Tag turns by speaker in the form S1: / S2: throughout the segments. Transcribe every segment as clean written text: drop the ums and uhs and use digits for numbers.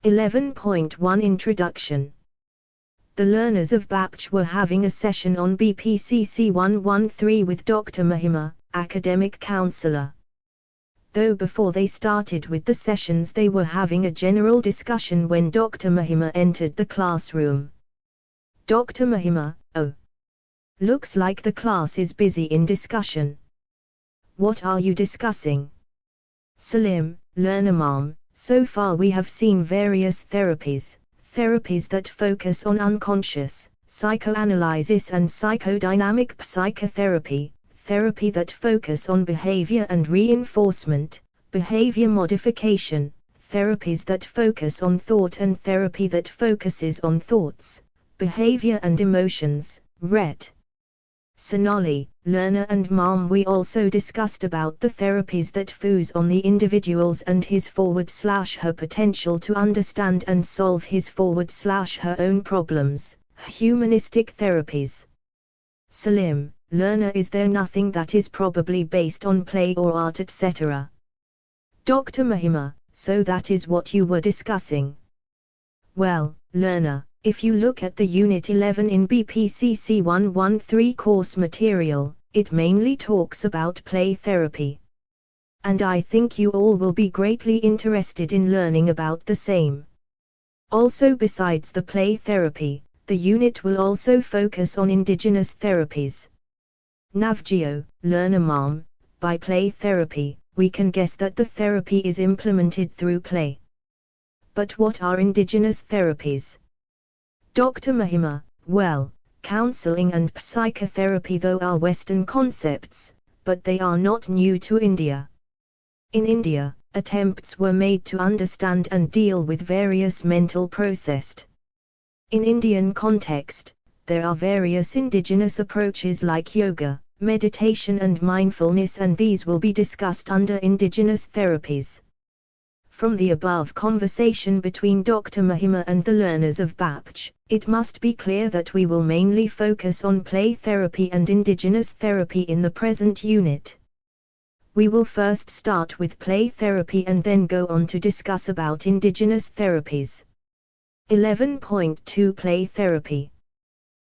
S1: 11.1 Introduction. The learners of BAPCH were having a session on BPCC 113 with Dr. Mahima, academic counselor. Though before they started with the sessions they were having a general discussion when Dr. Mahima entered the classroom. Dr. Mahima, oh. Looks like the class is busy in discussion. What are you discussing? Salim, learner ma'am, so far we have seen various therapies that focus on unconscious, psychoanalysis and psychodynamic psychotherapy, therapy that focus on behavior and reinforcement, behavior modification, therapies that focus on thought and therapy that focuses on thoughts, behavior and emotions, RET. Sonali, learner and mom, we also discussed about the therapies that focus on the individuals and his/her potential to understand and solve his/her own problems, humanistic therapies. Salim, learner, is there nothing that is probably based on play or art etc.? Dr. Mahima, so that is what you were discussing. Well, learner, if you look at the Unit 11 in BPCC 113 course material, it mainly talks about play therapy. And I think you all will be greatly interested in learning about the same. Also, besides the play therapy, the unit will also focus on indigenous therapies. Navgeo, learner ma'am, by play therapy, we can guess that the therapy is implemented through play. But what are indigenous therapies? Dr. Mahima, well, counseling and psychotherapy though are Western concepts, but they are not new to India. In India, attempts were made to understand and deal with various mental processes. In Indian context, there are various indigenous approaches like yoga, meditation and mindfulness, and these will be discussed under indigenous therapies. From the above conversation between Dr. Mahima and the learners of BAPCH, it must be clear that we will mainly focus on play therapy and indigenous therapy in the present unit. We will first start with play therapy and then go on to discuss about indigenous therapies. 11.2 Play therapy.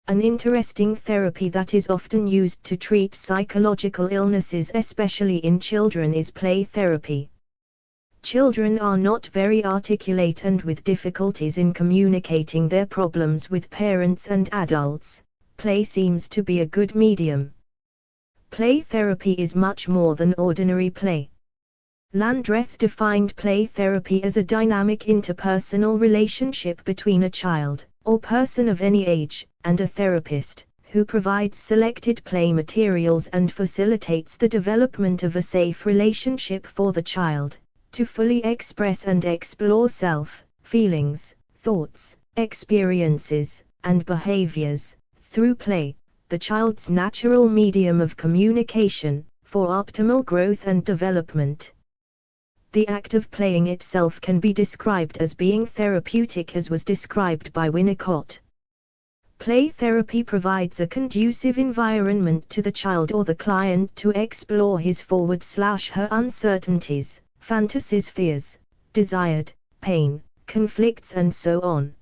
S1: An interesting therapy that is often used to treat psychological illnesses, especially in children, is play therapy. Children are not very articulate and with difficulties in communicating their problems with parents and adults. Play seems to be a good medium. Play therapy is much more than ordinary play. Landreth defined play therapy as a dynamic interpersonal relationship between a child, or person of any age, and a therapist, who provides selected play materials and facilitates the development of a safe relationship for the child, to fully express and explore self, feelings, thoughts, experiences, and behaviors, through play, the child's natural medium of communication, for optimal growth and development. The act of playing itself can be described as being therapeutic, as was described by Winnicott. Play therapy provides a conducive environment to the child or the client to explore his/her uncertainties, fantasies, fears, desired, pain, conflicts and so on.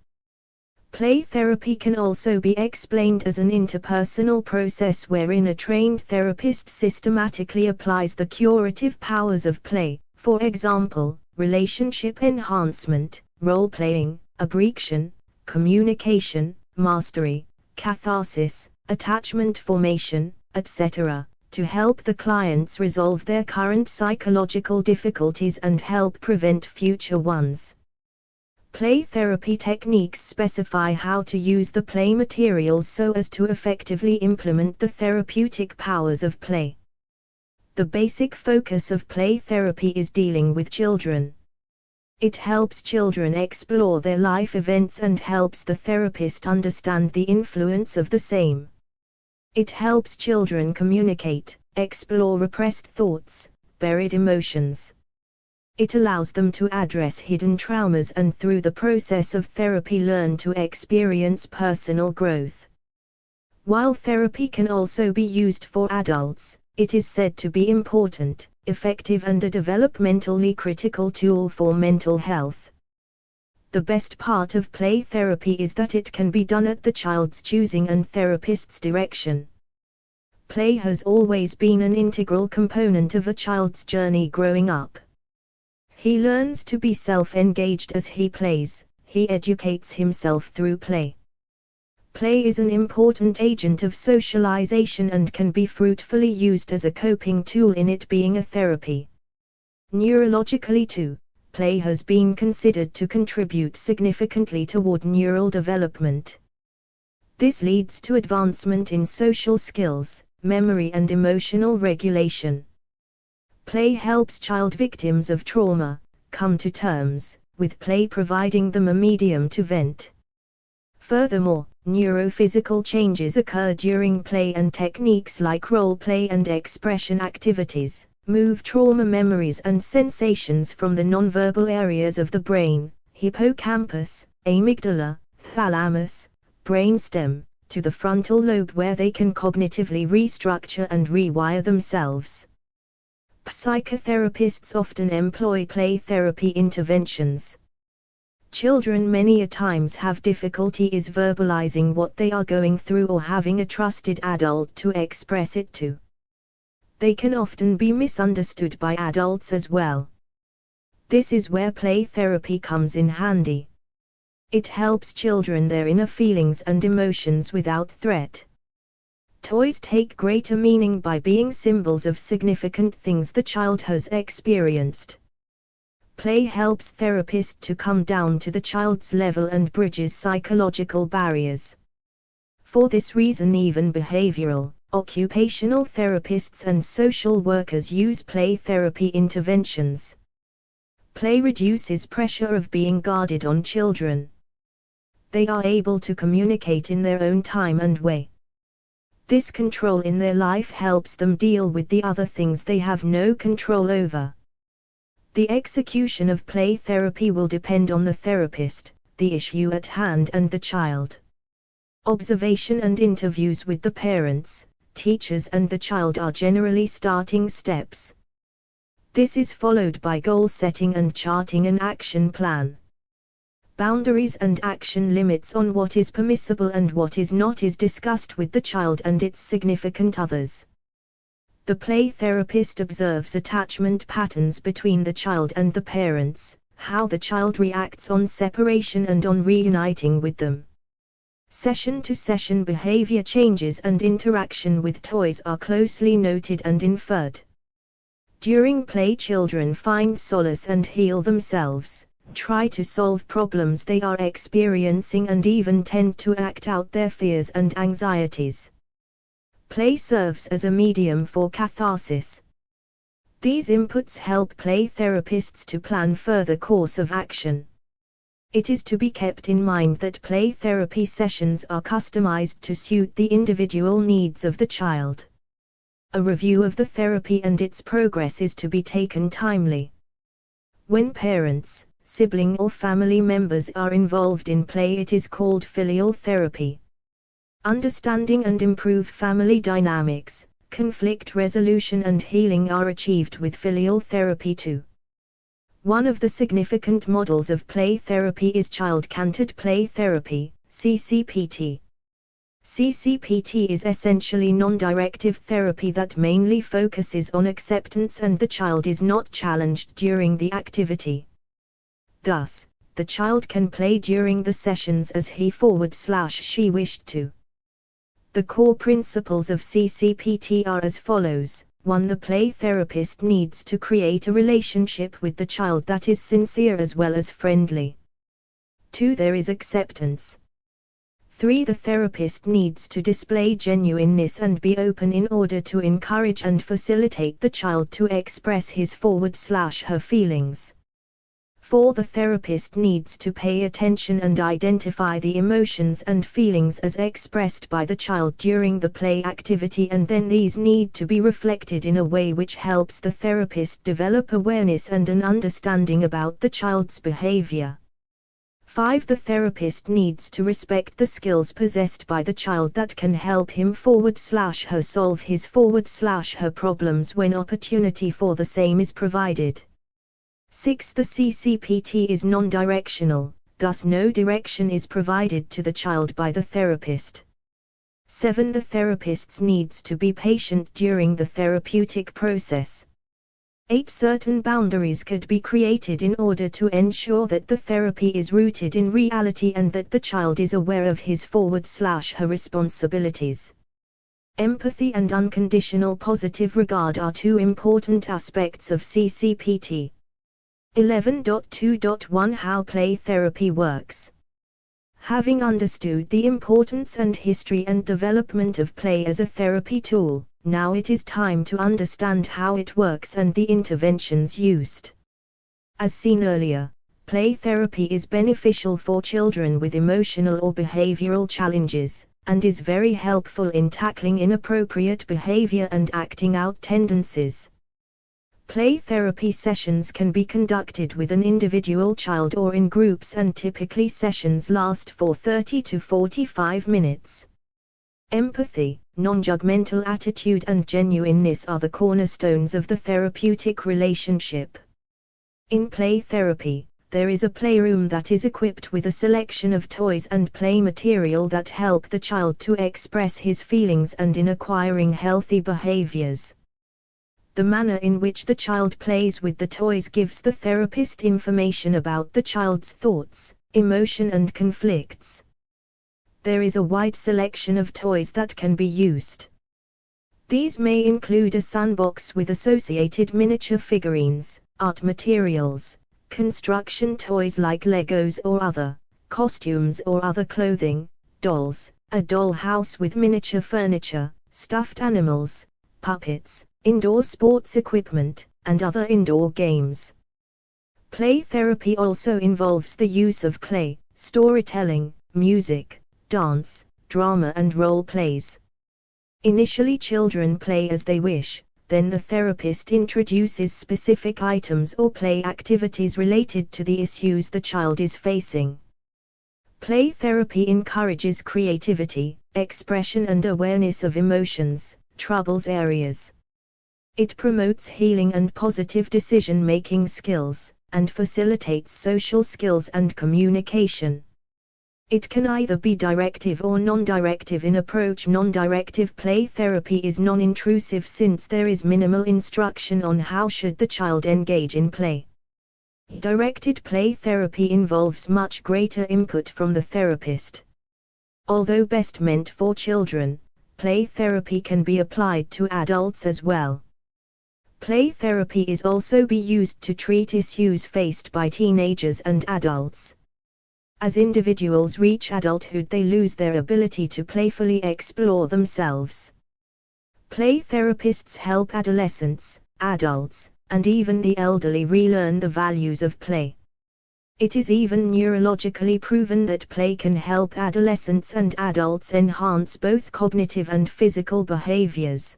S1: Play therapy can also be explained as an interpersonal process wherein a trained therapist systematically applies the curative powers of play, for example, relationship enhancement, role-playing, aggression, communication, mastery, catharsis, attachment formation, etc., to help the clients resolve their current psychological difficulties and help prevent future ones. Play therapy techniques specify how to use the play materials so as to effectively implement the therapeutic powers of play. The basic focus of play therapy is dealing with children. It helps children explore their life events and helps the therapist understand the influence of the same. It helps children communicate, explore repressed thoughts, buried emotions. It allows them to address hidden traumas and through the process of therapy learn to experience personal growth. While therapy can also be used for adults, it is said to be important, effective and a developmentally critical tool for mental health. The best part of play therapy is that it can be done at the child's choosing and therapist's direction. Play has always been an integral component of a child's journey growing up. He learns to be self-engaged as he plays, he educates himself through play. Play is an important agent of socialization and can be fruitfully used as a coping tool in it being a therapy. Neurologically too, play has been considered to contribute significantly toward neural development. This leads to advancement in social skills, memory and emotional regulation. Play helps child victims of trauma come to terms, with play providing them a medium to vent. Furthermore, neurophysical changes occur during play, and techniques like role play and expression activities move trauma memories and sensations from the nonverbal areas of the brain, hippocampus, amygdala, thalamus, brainstem, to the frontal lobe where they can cognitively restructure and rewire themselves. Psychotherapists often employ play therapy interventions. Children many a times have difficulty verbalizing what they are going through or having a trusted adult to express it to. They can often be misunderstood by adults as well. This is where play therapy comes in handy. It helps children their inner feelings and emotions without threat. Toys take greater meaning by being symbols of significant things the child has experienced. Play helps therapists to come down to the child's level and bridges psychological barriers. For this reason, even behavioral, occupational therapists and social workers use play therapy interventions. Play reduces pressure of being guarded on children. They are able to communicate in their own time and way. This control in their life helps them deal with the other things they have no control over. The execution of play therapy will depend on the therapist, the issue at hand and the child. Observation and interviews with the parents, teachers and the child are generally starting steps. This is followed by goal setting and charting an action plan. Boundaries and action limits on what is permissible and what is not is discussed with the child and its significant others. The play therapist observes attachment patterns between the child and the parents, how the child reacts on separation and on reuniting with them. Session-to-session behavior changes and interaction with toys are closely noted and inferred. During play, children find solace and heal themselves, try to solve problems they are experiencing and even tend to act out their fears and anxieties. Play serves as a medium for catharsis. These inputs help play therapists to plan further course of action. It is to be kept in mind that play therapy sessions are customized to suit the individual needs of the child. A review of the therapy and its progress is to be taken timely. When parents, sibling or family members are involved in play, it is called filial therapy. Understanding and improved family dynamics, conflict resolution and healing are achieved with filial therapy too. One of the significant models of play therapy is child-centered play therapy, CCPT. CCPT is essentially non-directive therapy that mainly focuses on acceptance and the child is not challenged during the activity. Thus, the child can play during the sessions as he/she wished to. The core principles of CCPT are as follows. 1. The play therapist needs to create a relationship with the child that is sincere as well as friendly. 2. There is acceptance. 3. The therapist needs to display genuineness and be open in order to encourage and facilitate the child to express his/her feelings. 4. The therapist needs to pay attention and identify the emotions and feelings as expressed by the child during the play activity, and then these need to be reflected in a way which helps the therapist develop awareness and an understanding about the child's behavior. 5. The therapist needs to respect the skills possessed by the child that can help him/her solve his/her problems when opportunity for the same is provided. 6. The CCPT is non-directional, thus no direction is provided to the child by the therapist. 7. The therapist needs to be patient during the therapeutic process. 8. Certain boundaries could be created in order to ensure that the therapy is rooted in reality and that the child is aware of his/her responsibilities. Empathy and unconditional positive regard are two important aspects of CCPT. 11.2.1 How play therapy works. Having understood the importance and history and development of play as a therapy tool, now it is time to understand how it works and the interventions used. As seen earlier, play therapy is beneficial for children with emotional or behavioral challenges, and is very helpful in tackling inappropriate behavior and acting out tendencies. Play therapy sessions can be conducted with an individual child or in groups, and typically sessions last for 30 to 45 minutes. Empathy, non-judgmental attitude and genuineness are the cornerstones of the therapeutic relationship. In play therapy, there is a playroom that is equipped with a selection of toys and play material that help the child to express his feelings and in acquiring healthy behaviors. The manner in which the child plays with the toys gives the therapist information about the child's thoughts, emotion and conflicts. There is a wide selection of toys that can be used. These may include a sandbox with associated miniature figurines, art materials, construction toys like Legos or other, costumes or other clothing, dolls, a doll house with miniature furniture, stuffed animals, puppets, indoor sports equipment, and other indoor games. Play therapy also involves the use of play, storytelling, music, dance, drama and role plays. Initially children play as they wish, then the therapist introduces specific items or play activities related to the issues the child is facing. Play therapy encourages creativity, expression and awareness of emotions, troubles areas. It promotes healing and positive decision-making skills, and facilitates social skills and communication. It can either be directive or non-directive in approach. Non-directive play therapy is non-intrusive since there is minimal instruction on how should the child engage in play. Directed play therapy involves much greater input from the therapist. Although best meant for children, play therapy can be applied to adults as well. Play therapy is also be used to treat issues faced by teenagers and adults. As individuals reach adulthood, they lose their ability to playfully explore themselves. Play therapists help adolescents, adults, and even the elderly relearn the values of play. It is even neurologically proven that play can help adolescents and adults enhance both cognitive and physical behaviors.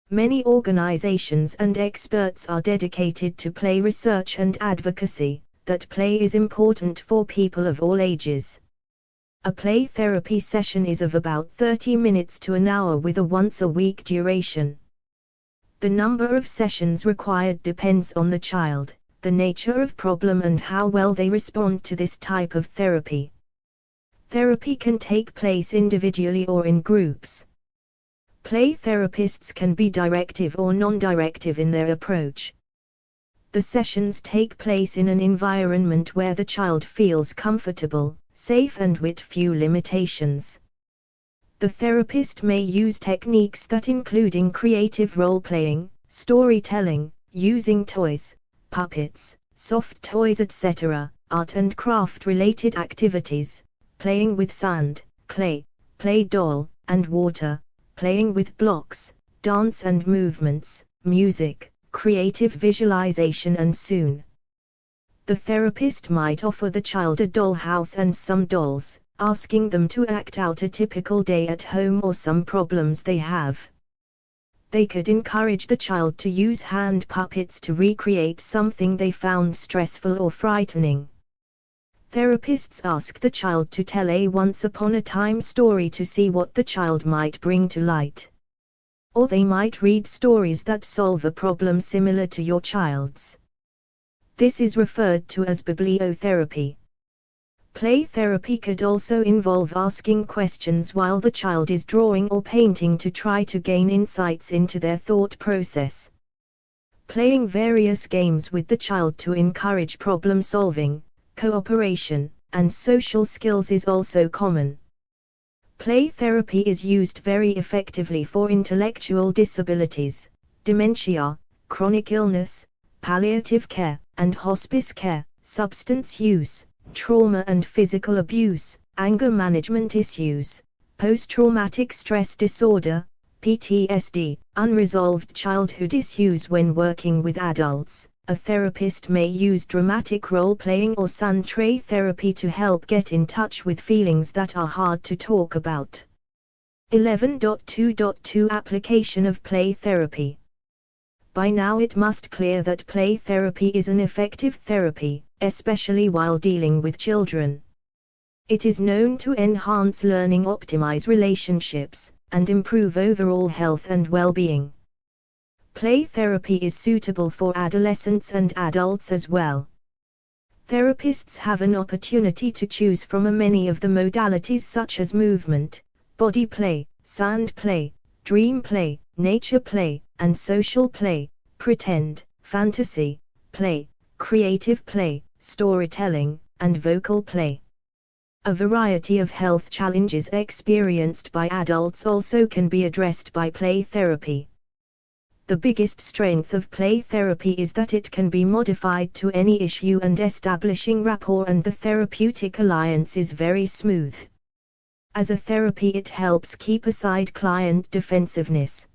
S1: Many organizations and experts are dedicated to play research and advocacy, that play is important for people of all ages. A play therapy session is of about 30 minutes to an hour with a once-a-week duration. The number of sessions required depends on the child, the nature of problem and how well they respond to this type of therapy. Therapy can take place individually or in groups. Play therapists can be directive or non-directive in their approach. The sessions take place in an environment where the child feels comfortable, safe and with few limitations. The therapist may use techniques that including creative role-playing, storytelling, using toys, puppets, soft toys etc., art and craft-related activities, playing with sand, clay, play doll, and water, playing with blocks, dance and movements, music, creative visualization and soon. The therapist might offer the child a doll house and some dolls, asking them to act out a typical day at home or some problems they have. They could encourage the child to use hand puppets to recreate something they found stressful or frightening. Therapists ask the child to tell a once-upon-a-time story to see what the child might bring to light. Or they might read stories that solve a problem similar to your child's. This is referred to as bibliotherapy. Play therapy could also involve asking questions while the child is drawing or painting to try to gain insights into their thought process. Playing various games with the child to encourage problem solving, cooperation, and social skills is also common. Play therapy is used very effectively for intellectual disabilities, dementia, chronic illness, palliative care, and hospice care, substance use, trauma and physical abuse, anger management issues, post-traumatic stress disorder, PTSD, unresolved childhood issues. When working with adults, a therapist may use dramatic role-playing or sun tray therapy to help get in touch with feelings that are hard to talk about. 11.2.2 Application of play therapy. By now it must clear that play therapy is an effective therapy, especially while dealing with children. It is known to enhance learning, optimize relationships, and improve overall health and well-being. Play therapy is suitable for adolescents and adults as well. Therapists have an opportunity to choose from many of the modalities such as movement, body play, sound play, dream play, nature play, and social play, pretend, fantasy play, creative play, storytelling, and vocal play. A variety of health challenges experienced by adults also can be addressed by play therapy. The biggest strength of play therapy is that it can be modified to any issue, and establishing rapport and the therapeutic alliance is very smooth. As a therapy, it helps keep aside client defensiveness.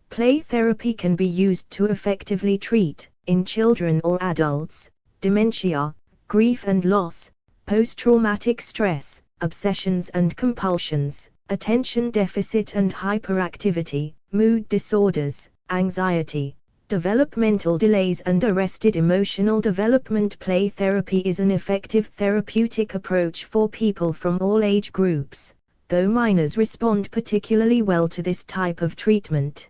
S1: Play therapy can be used to effectively treat, in children or adults, dementia, grief and loss, post-traumatic stress, obsessions and compulsions, attention deficit and hyperactivity, mood disorders, anxiety, developmental delays and arrested emotional development. Play therapy is an effective therapeutic approach for people from all age groups, though minors respond particularly well to this type of treatment.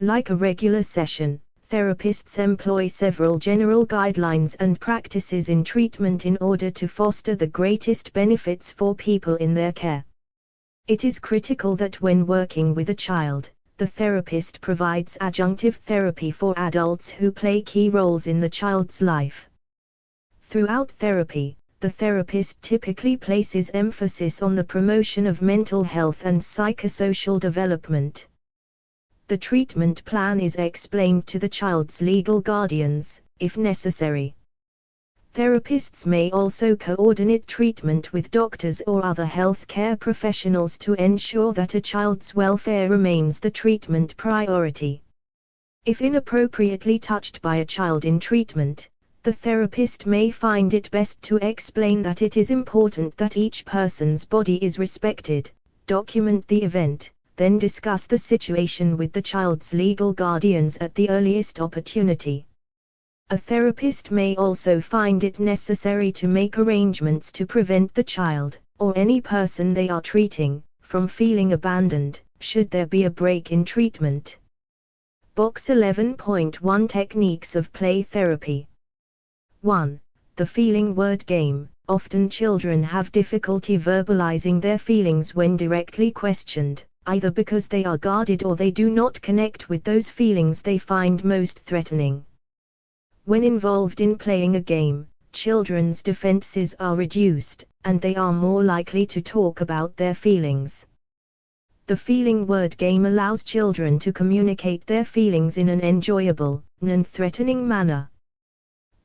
S1: Like a regular session, therapists employ several general guidelines and practices in treatment in order to foster the greatest benefits for people in their care. It is critical that when working with a child, the therapist provides adjunctive therapy for adults who play key roles in the child's life. Throughout therapy, the therapist typically places emphasis on the promotion of mental health and psychosocial development. The treatment plan is explained to the child's legal guardians, if necessary. Therapists may also coordinate treatment with doctors or other healthcare professionals to ensure that a child's welfare remains the treatment priority. If inappropriately touched by a child in treatment, the therapist may find it best to explain that it is important that each person's body is respected, document the event, then discuss the situation with the child's legal guardians at the earliest opportunity. A therapist may also find it necessary to make arrangements to prevent the child, or any person they are treating, from feeling abandoned, should there be a break in treatment. Box 11.1 Techniques of Play Therapy. 1. The feeling word game. Often children have difficulty verbalizing their feelings when directly questioned, either because they are guarded or they do not connect with those feelings they find most threatening. When involved in playing a game, children's defenses are reduced, and they are more likely to talk about their feelings. The feeling word game allows children to communicate their feelings in an enjoyable, non-threatening manner.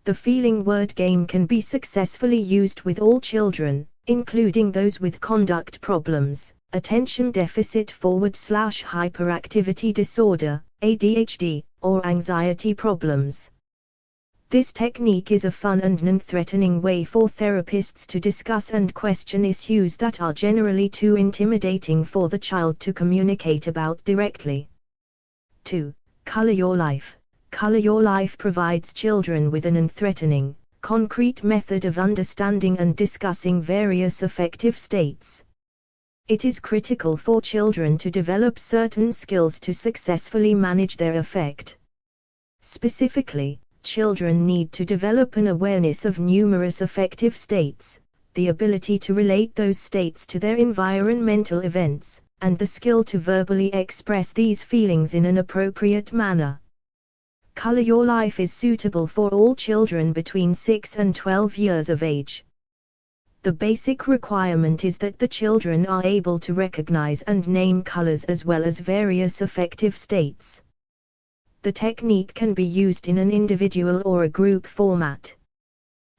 S1: The feeling word game can be successfully used with all children, including those with conduct problems, attention deficit / hyperactivity disorder, ADHD, or anxiety problems. This technique is a fun and non-threatening way for therapists to discuss and question issues that are generally too intimidating for the child to communicate about directly. 2. Color Your Life. Color Your Life provides children with a non-threatening, concrete method of understanding and discussing various affective states. It is critical for children to develop certain skills to successfully manage their affect. Specifically, children need to develop an awareness of numerous affective states, the ability to relate those states to their environmental events, and the skill to verbally express these feelings in an appropriate manner. Color Your Life is suitable for all children between 6 and 12 years of age. The basic requirement is that the children are able to recognize and name colors as well as various affective states. The technique can be used in an individual or a group format.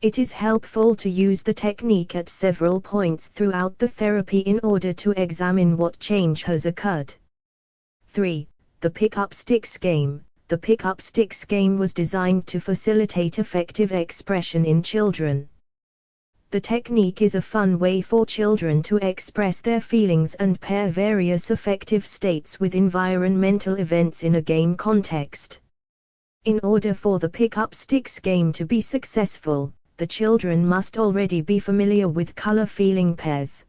S1: It is helpful to use the technique at several points throughout the therapy in order to examine what change has occurred. 3. The Pick-up Sticks Game. The Pick-up Sticks game was designed to facilitate effective expression in children. The technique is a fun way for children to express their feelings and pair various affective states with environmental events in a game context. In order for the Pick-up Sticks game to be successful, the children must already be familiar with color-feeling pairs.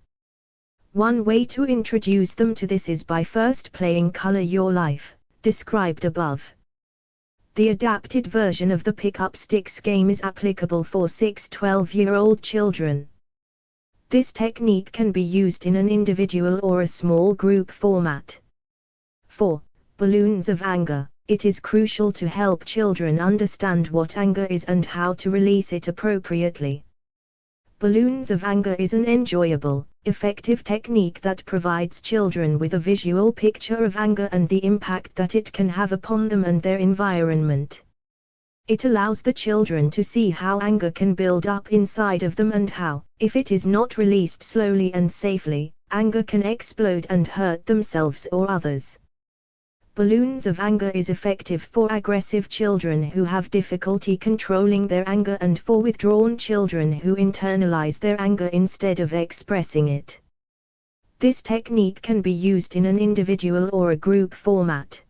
S1: One way to introduce them to this is by first playing Color Your Life, described above. The adapted version of the Pick-up Sticks game is applicable for 6-12-year-old children. This technique can be used in an individual or a small group format. 4. Balloons of Anger. It is crucial to help children understand what anger is and how to release it appropriately. Balloons of Anger is an enjoyable, effective technique that provides children with a visual picture of anger and the impact that it can have upon them and their environment. It allows the children to see how anger can build up inside of them and how, if it is not released slowly and safely, anger can explode and hurt themselves or others. Balloons of Anger is effective for aggressive children who have difficulty controlling their anger and for withdrawn children who internalize their anger instead of expressing it. This technique can be used in an individual or a group format.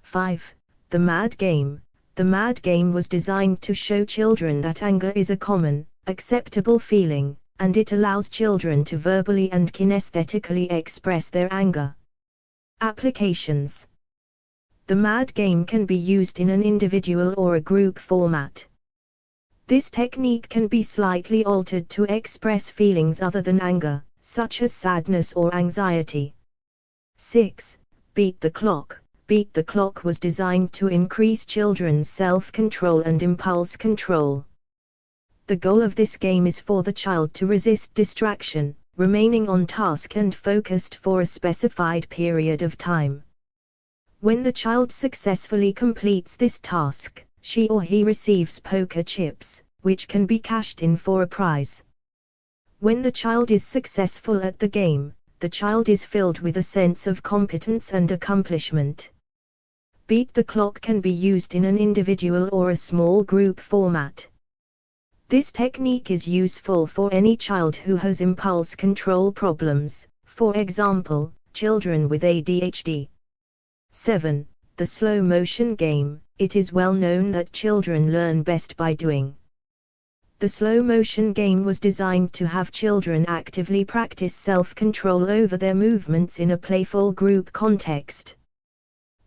S1: 5. The Mad Game. The Mad Game was designed to show children that anger is a common, acceptable feeling, and it allows children to verbally and kinesthetically express their anger. Applications. The Mad Game can be used in an individual or a group format. This technique can be slightly altered to express feelings other than anger, such as sadness or anxiety. 6. Beat the Clock. Beat the Clock was designed to increase children's self-control and impulse control. The goal of this game is for the child to resist distraction, remaining on task and focused for a specified period of time. When the child successfully completes this task, she or he receives poker chips, which can be cashed in for a prize. When the child is successful at the game, the child is filled with a sense of competence and accomplishment. Beat the Clock can be used in an individual or a small group format. This technique is useful for any child who has impulse control problems, for example, children with ADHD. 7. The Slow Motion Game. It is well known that children learn best by doing. The slow motion game was designed to have children actively practice self-control over their movements in a playful group context.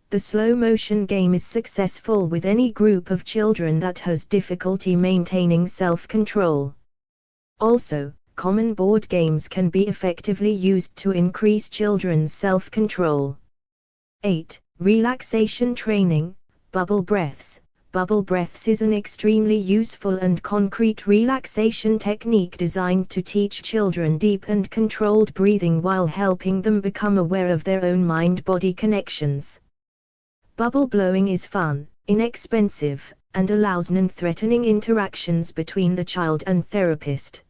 S1: The slow motion game is successful with any group of children that has difficulty maintaining self-control. Also, common board games can be effectively used to increase children's self-control. 8. Relaxation Training. Bubble breaths. Bubble breaths is an extremely useful and concrete relaxation technique designed to teach children deep and controlled breathing while helping them become aware of their own mind-body connections. Bubble blowing is fun, inexpensive, and allows non-threatening interactions between the child and therapist.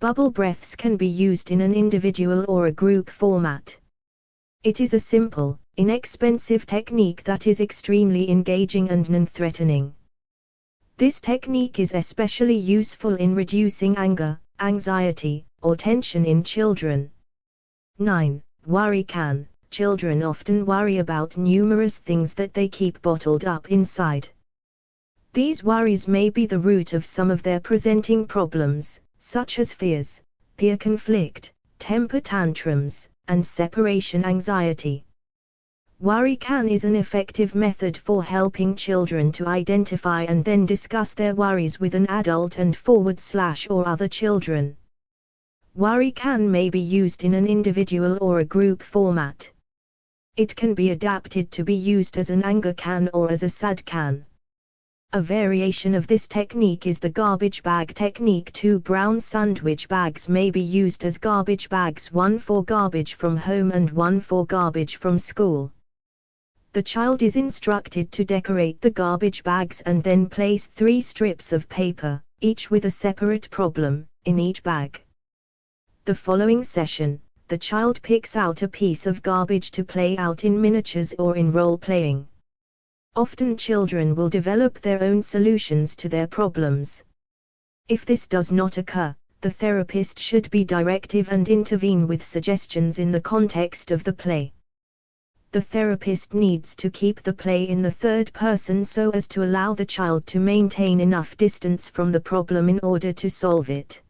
S1: Bubble breaths can be used in an individual or a group format. It is a simple, inexpensive technique that is extremely engaging and non-threatening. This technique is especially useful in reducing anger, anxiety, or tension in children. 9. Worry Can. Children often worry about numerous things that they keep bottled up inside. These worries may be the root of some of their presenting problems, such as fears, peer conflict, temper tantrums, and separation anxiety. Worry Can is an effective method for helping children to identify and then discuss their worries with an adult and/or other children, Worry can may be used in an individual or a group format. It can be adapted to be used as an anger can or as a sad can. A variation of this technique is the garbage bag technique. 2 brown sandwich bags may be used as garbage bags, one for garbage from home and one for garbage from school. The child is instructed to decorate the garbage bags and then place 3 strips of paper, each with a separate problem, in each bag. The following session, the child picks out a piece of garbage to play out in miniatures or in role-playing. Often children will develop their own solutions to their problems. If this does not occur, the therapist should be directive and intervene with suggestions in the context of the play. The therapist needs to keep the play in the third person so as to allow the child to maintain enough distance from the problem in order to solve it.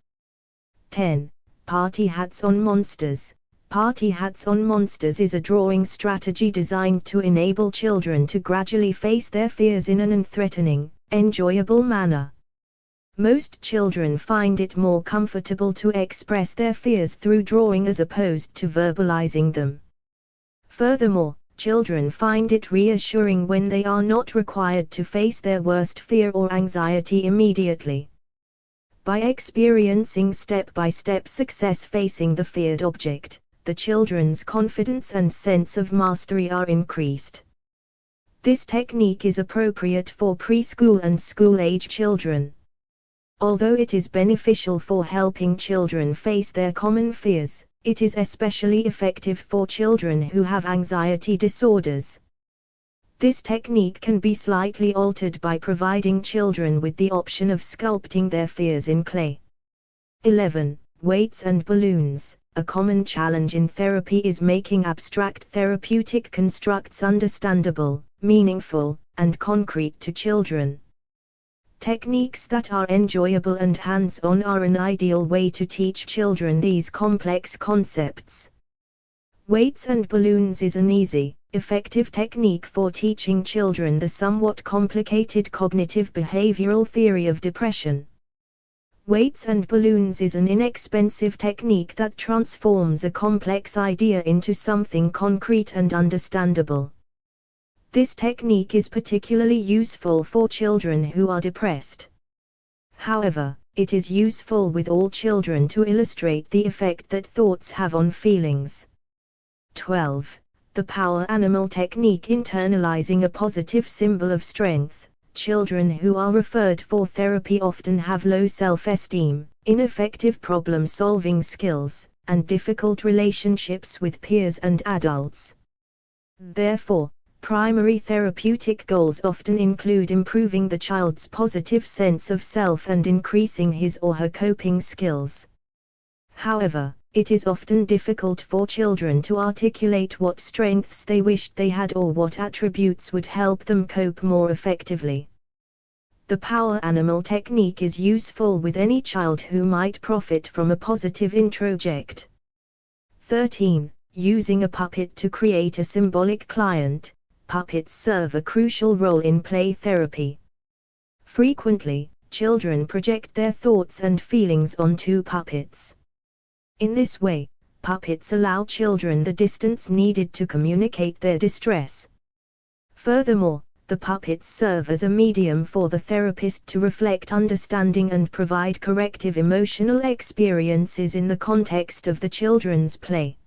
S1: 10. Party Hats on Monsters. Party Hats on Monsters is a drawing strategy designed to enable children to gradually face their fears in an unthreatening, enjoyable manner. Most children find it more comfortable to express their fears through drawing as opposed to verbalizing them. Furthermore, children find it reassuring when they are not required to face their worst fear or anxiety immediately. By experiencing step-by-step success facing the feared object, the children's confidence and sense of mastery are increased. This technique is appropriate for preschool and school-age children. Although it is beneficial for helping children face their common fears, it is especially effective for children who have anxiety disorders. This technique can be slightly altered by providing children with the option of sculpting their fears in clay. 11. Weights and balloons. A common challenge in therapy is making abstract therapeutic constructs understandable, meaningful, and concrete to children. Techniques that are enjoyable and hands-on are an ideal way to teach children these complex concepts. Weights and balloons is an easy, effective technique for teaching children the somewhat complicated cognitive behavioral theory of depression. Weights and balloons is an inexpensive technique that transforms a complex idea into something concrete and understandable. This technique is particularly useful for children who are depressed. However, it is useful with all children to illustrate the effect that thoughts have on feelings. 12. The power animal technique. Internalizing a positive symbol of strength. Children who are referred for therapy often have low self-esteem, ineffective problem-solving skills, and difficult relationships with peers and adults. Therefore, primary therapeutic goals often include improving the child's positive sense of self and increasing his or her coping skills. However, it is often difficult for children to articulate what strengths they wished they had or what attributes would help them cope more effectively. The power animal technique is useful with any child who might profit from a positive introject. 13. Using a puppet to create a symbolic client. Puppets serve a crucial role in play therapy. Frequently, children project their thoughts and feelings onto puppets. In this way, puppets allow children the distance needed to communicate their distress. Furthermore, the puppets serve as a medium for the therapist to reflect understanding and provide corrective emotional experiences in the context of the children's play.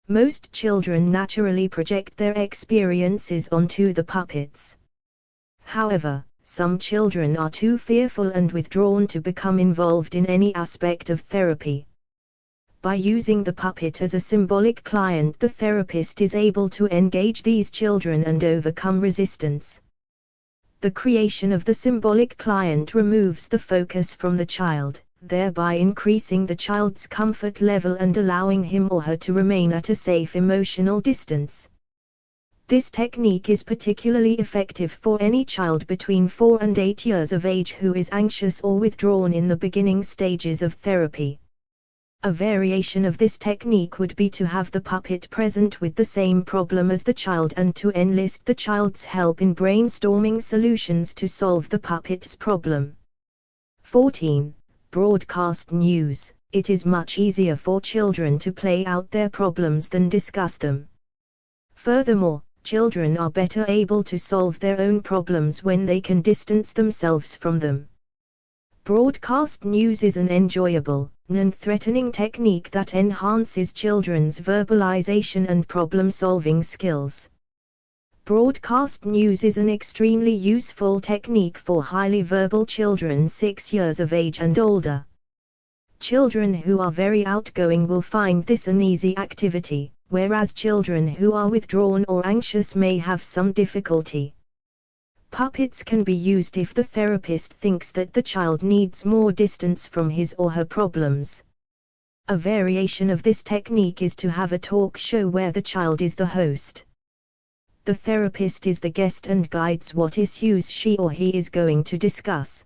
S1: Most children naturally project their experiences onto the puppets. However, some children are too fearful and withdrawn to become involved in any aspect of therapy. By using the puppet as a symbolic client, the therapist is able to engage these children and overcome resistance. The creation of the symbolic client removes the focus from the child, thereby increasing the child's comfort level and allowing him or her to remain at a safe emotional distance. This technique is particularly effective for any child between 4 and 8 years of age who is anxious or withdrawn in the beginning stages of therapy. A variation of this technique would be to have the puppet present with the same problem as the child and to enlist the child's help in brainstorming solutions to solve the puppet's problem. 14. Broadcast news. it is much easier for children to play out their problems than discuss them. Furthermore, children are better able to solve their own problems when they can distance themselves from them. Broadcast news is an enjoyable, non-threatening technique that enhances children's verbalization and problem-solving skills. Broadcast news is an extremely useful technique for highly verbal children 6 years of age and older. Children who are very outgoing will find this an easy activity, whereas children who are withdrawn or anxious may have some difficulty. Puppets can be used if the therapist thinks that the child needs more distance from his or her problems. A variation of this technique is to have a talk show where the child is the host. The therapist is the guest and guides what issues she or he is going to discuss.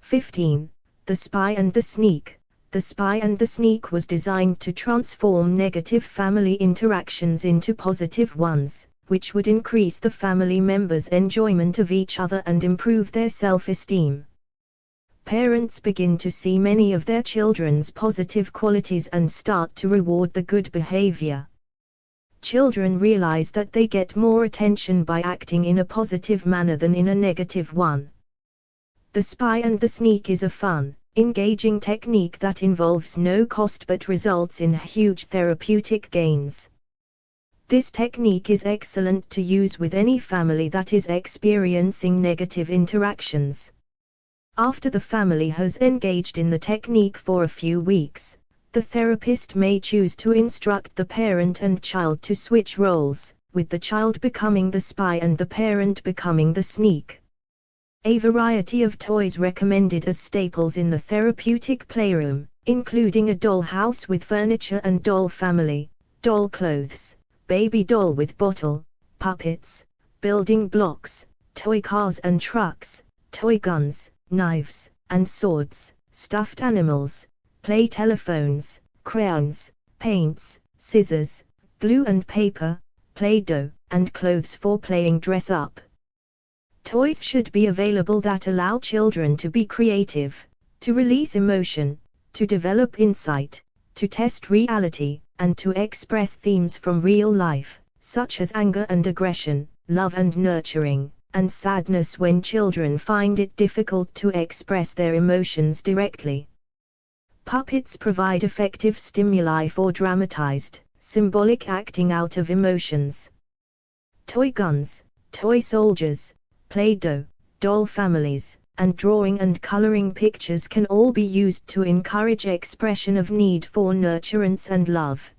S1: 15. The Spy and the Sneak. The Spy and the Sneak was designed to transform negative family interactions into positive ones, which would increase the family members' enjoyment of each other and improve their self-esteem. Parents begin to see many of their children's positive qualities and start to reward the good behavior. Children realize that they get more attention by acting in a positive manner than in a negative one. The Spy and the Sneak is a fun, engaging technique that involves no cost but results in huge therapeutic gains. This technique is excellent to use with any family that is experiencing negative interactions. After the family has engaged in the technique for a few weeks, the therapist may choose to instruct the parent and child to switch roles, with the child becoming the spy and the parent becoming the sneak. A variety of toys recommended as staples in the therapeutic playroom, including a doll house with furniture and doll family, doll clothes, baby doll with bottle, puppets, building blocks, toy cars and trucks, toy guns, knives, and swords, stuffed animals, play telephones, crayons, paints, scissors, glue and paper, Play-Doh, and clothes for playing dress-up. Toys should be available that allow children to be creative, to release emotion, to develop insight, to test reality, and to express themes from real life, such as anger and aggression, love and nurturing, and sadness when children find it difficult to express their emotions directly. Puppets provide effective stimuli for dramatized, symbolic acting out of emotions. Toy guns, toy soldiers, Play-Doh, doll families, and drawing and coloring pictures can all be used to encourage expression of need for nurturance and love.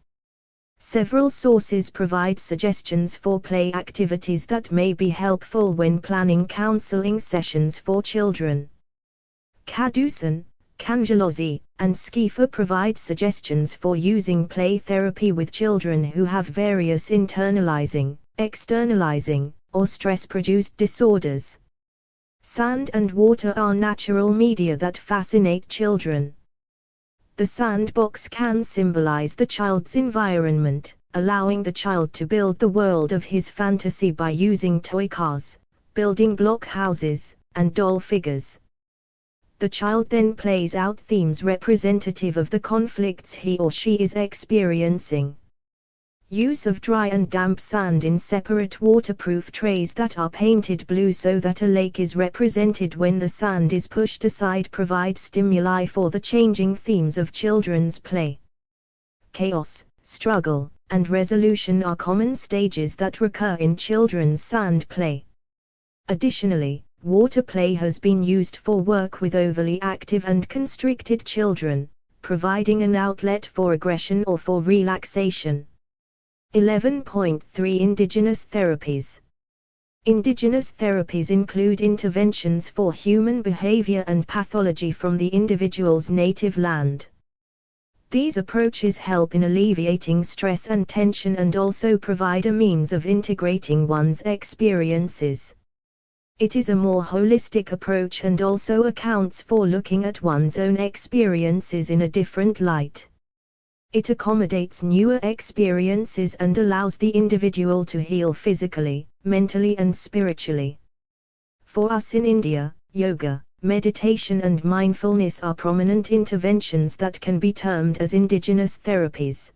S1: Several sources provide suggestions for play activities that may be helpful when planning counseling sessions for children. Cadusan, Cangelozzi, and Schiefer provide suggestions for using play therapy with children who have various internalizing, externalizing, or stress-produced disorders. Sand and water are natural media that fascinate children. The sandbox can symbolize the child's environment, allowing the child to build the world of his fantasy by using toy cars, building block houses, and doll figures. The child then plays out themes representative of the conflicts he or she is experiencing. Use of dry and damp sand in separate waterproof trays that are painted blue so that a lake is represented when the sand is pushed aside provides stimuli for the changing themes of children's play. Chaos, struggle, and resolution are common stages that recur in children's sand play. Additionally, water play has been used for work with overly active and constricted children, providing an outlet for aggression or for relaxation. 11.3 Indigenous therapies. Indigenous therapies include interventions for human behavior and pathology from the individual's native land. These approaches help in alleviating stress and tension and also provide a means of integrating one's experiences. It is a more holistic approach and also accounts for looking at one's own experiences in a different light. It accommodates newer experiences and allows the individual to heal physically, mentally and spiritually. For us in India, yoga, meditation and mindfulness are prominent interventions that can be termed as indigenous therapies.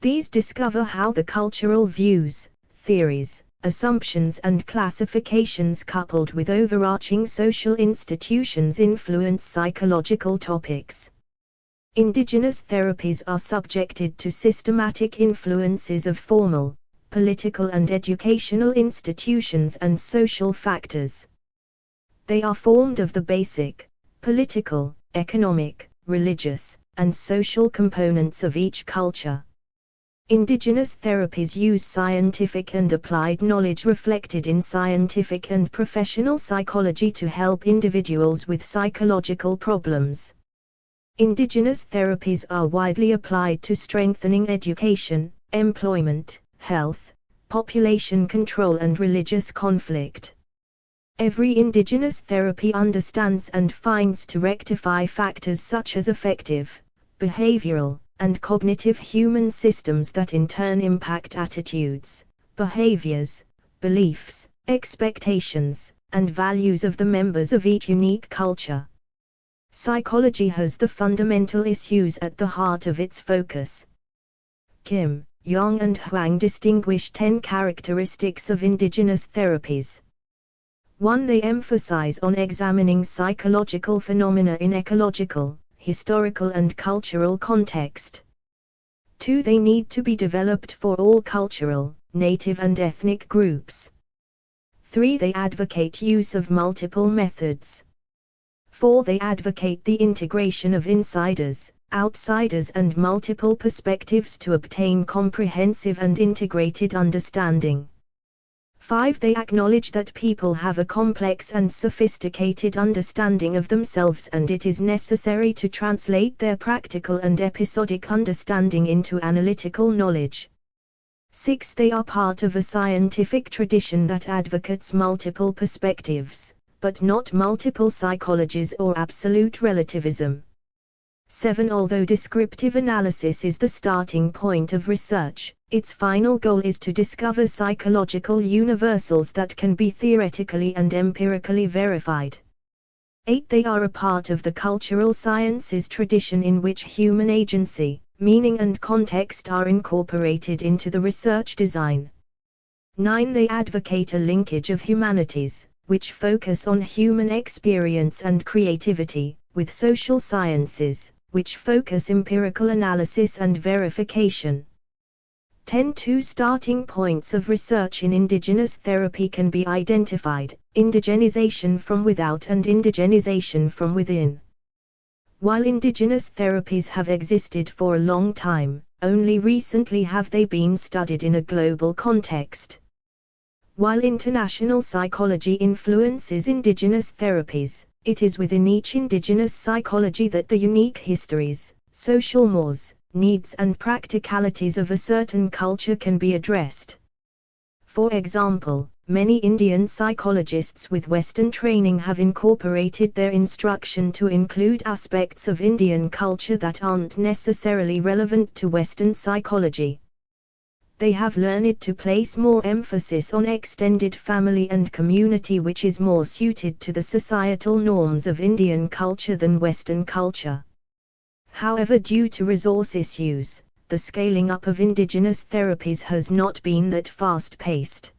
S1: These discover how the cultural views, theories, assumptions and classifications coupled with overarching social institutions influence psychological topics. Indigenous therapies are subjected to systematic influences of formal, political and educational institutions and social factors. They are formed of the basic, political, economic, religious, and social components of each culture. Indigenous therapies use scientific and applied knowledge reflected in scientific and professional psychology to help individuals with psychological problems. Indigenous therapies are widely applied to strengthening education, employment, health, population control and religious conflict. Every indigenous therapy understands and finds to rectify factors such as affective, behavioral, and cognitive human systems that in turn impact attitudes, behaviors, beliefs, expectations, and values of the members of each unique culture. Psychology has the fundamental issues at the heart of its focus. Kim, Yang and Huang distinguish 10 characteristics of indigenous therapies. 1. They emphasize on examining psychological phenomena in ecological, historical and cultural context. 2. They need to be developed for all cultural, native and ethnic groups. 3. They advocate use of multiple methods. 4. They advocate the integration of insiders, outsiders and multiple perspectives to obtain comprehensive and integrated understanding. 5. They acknowledge that people have a complex and sophisticated understanding of themselves and it is necessary to translate their practical and episodic understanding into analytical knowledge. 6. They are part of a scientific tradition that advocates multiple perspectives, but not multiple psychologies or absolute relativism. 7. Although descriptive analysis is the starting point of research, its final goal is to discover psychological universals that can be theoretically and empirically verified. 8. They are a part of the cultural sciences tradition in which human agency, meaning and context are incorporated into the research design. 9. They advocate a linkage of humanities, which focus on human experience and creativity, with social sciences, which focus empirical analysis and verification. 10. Two starting points of research in indigenous therapy can be identified: indigenization from without and indigenization from within. While indigenous therapies have existed for a long time, only recently have they been studied in a global context. While international psychology influences indigenous therapies, it is within each indigenous psychology that the unique histories, social mores, needs and practicalities of a certain culture can be addressed. For example, many Indian psychologists with Western training have incorporated their instruction to include aspects of Indian culture that aren't necessarily relevant to Western psychology. They have learned to place more emphasis on extended family and community, which is more suited to the societal norms of Indian culture than Western culture. However, due to resource issues, the scaling up of indigenous therapies has not been that fast-paced.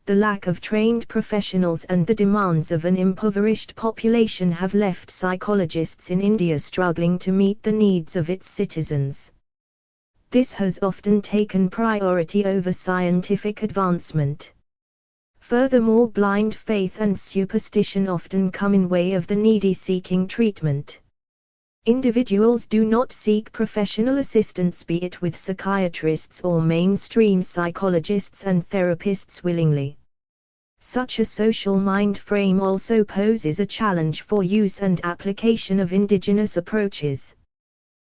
S1: The lack of trained professionals and the demands of an impoverished population have left psychologists in India struggling to meet the needs of its citizens. This has often taken priority over scientific advancement. Furthermore, blind faith and superstition often come in way of the needy seeking treatment. Individuals do not seek professional assistance, be it with psychiatrists or mainstream psychologists and therapists, willingly. Such a social mind frame also poses a challenge for use and application of indigenous approaches.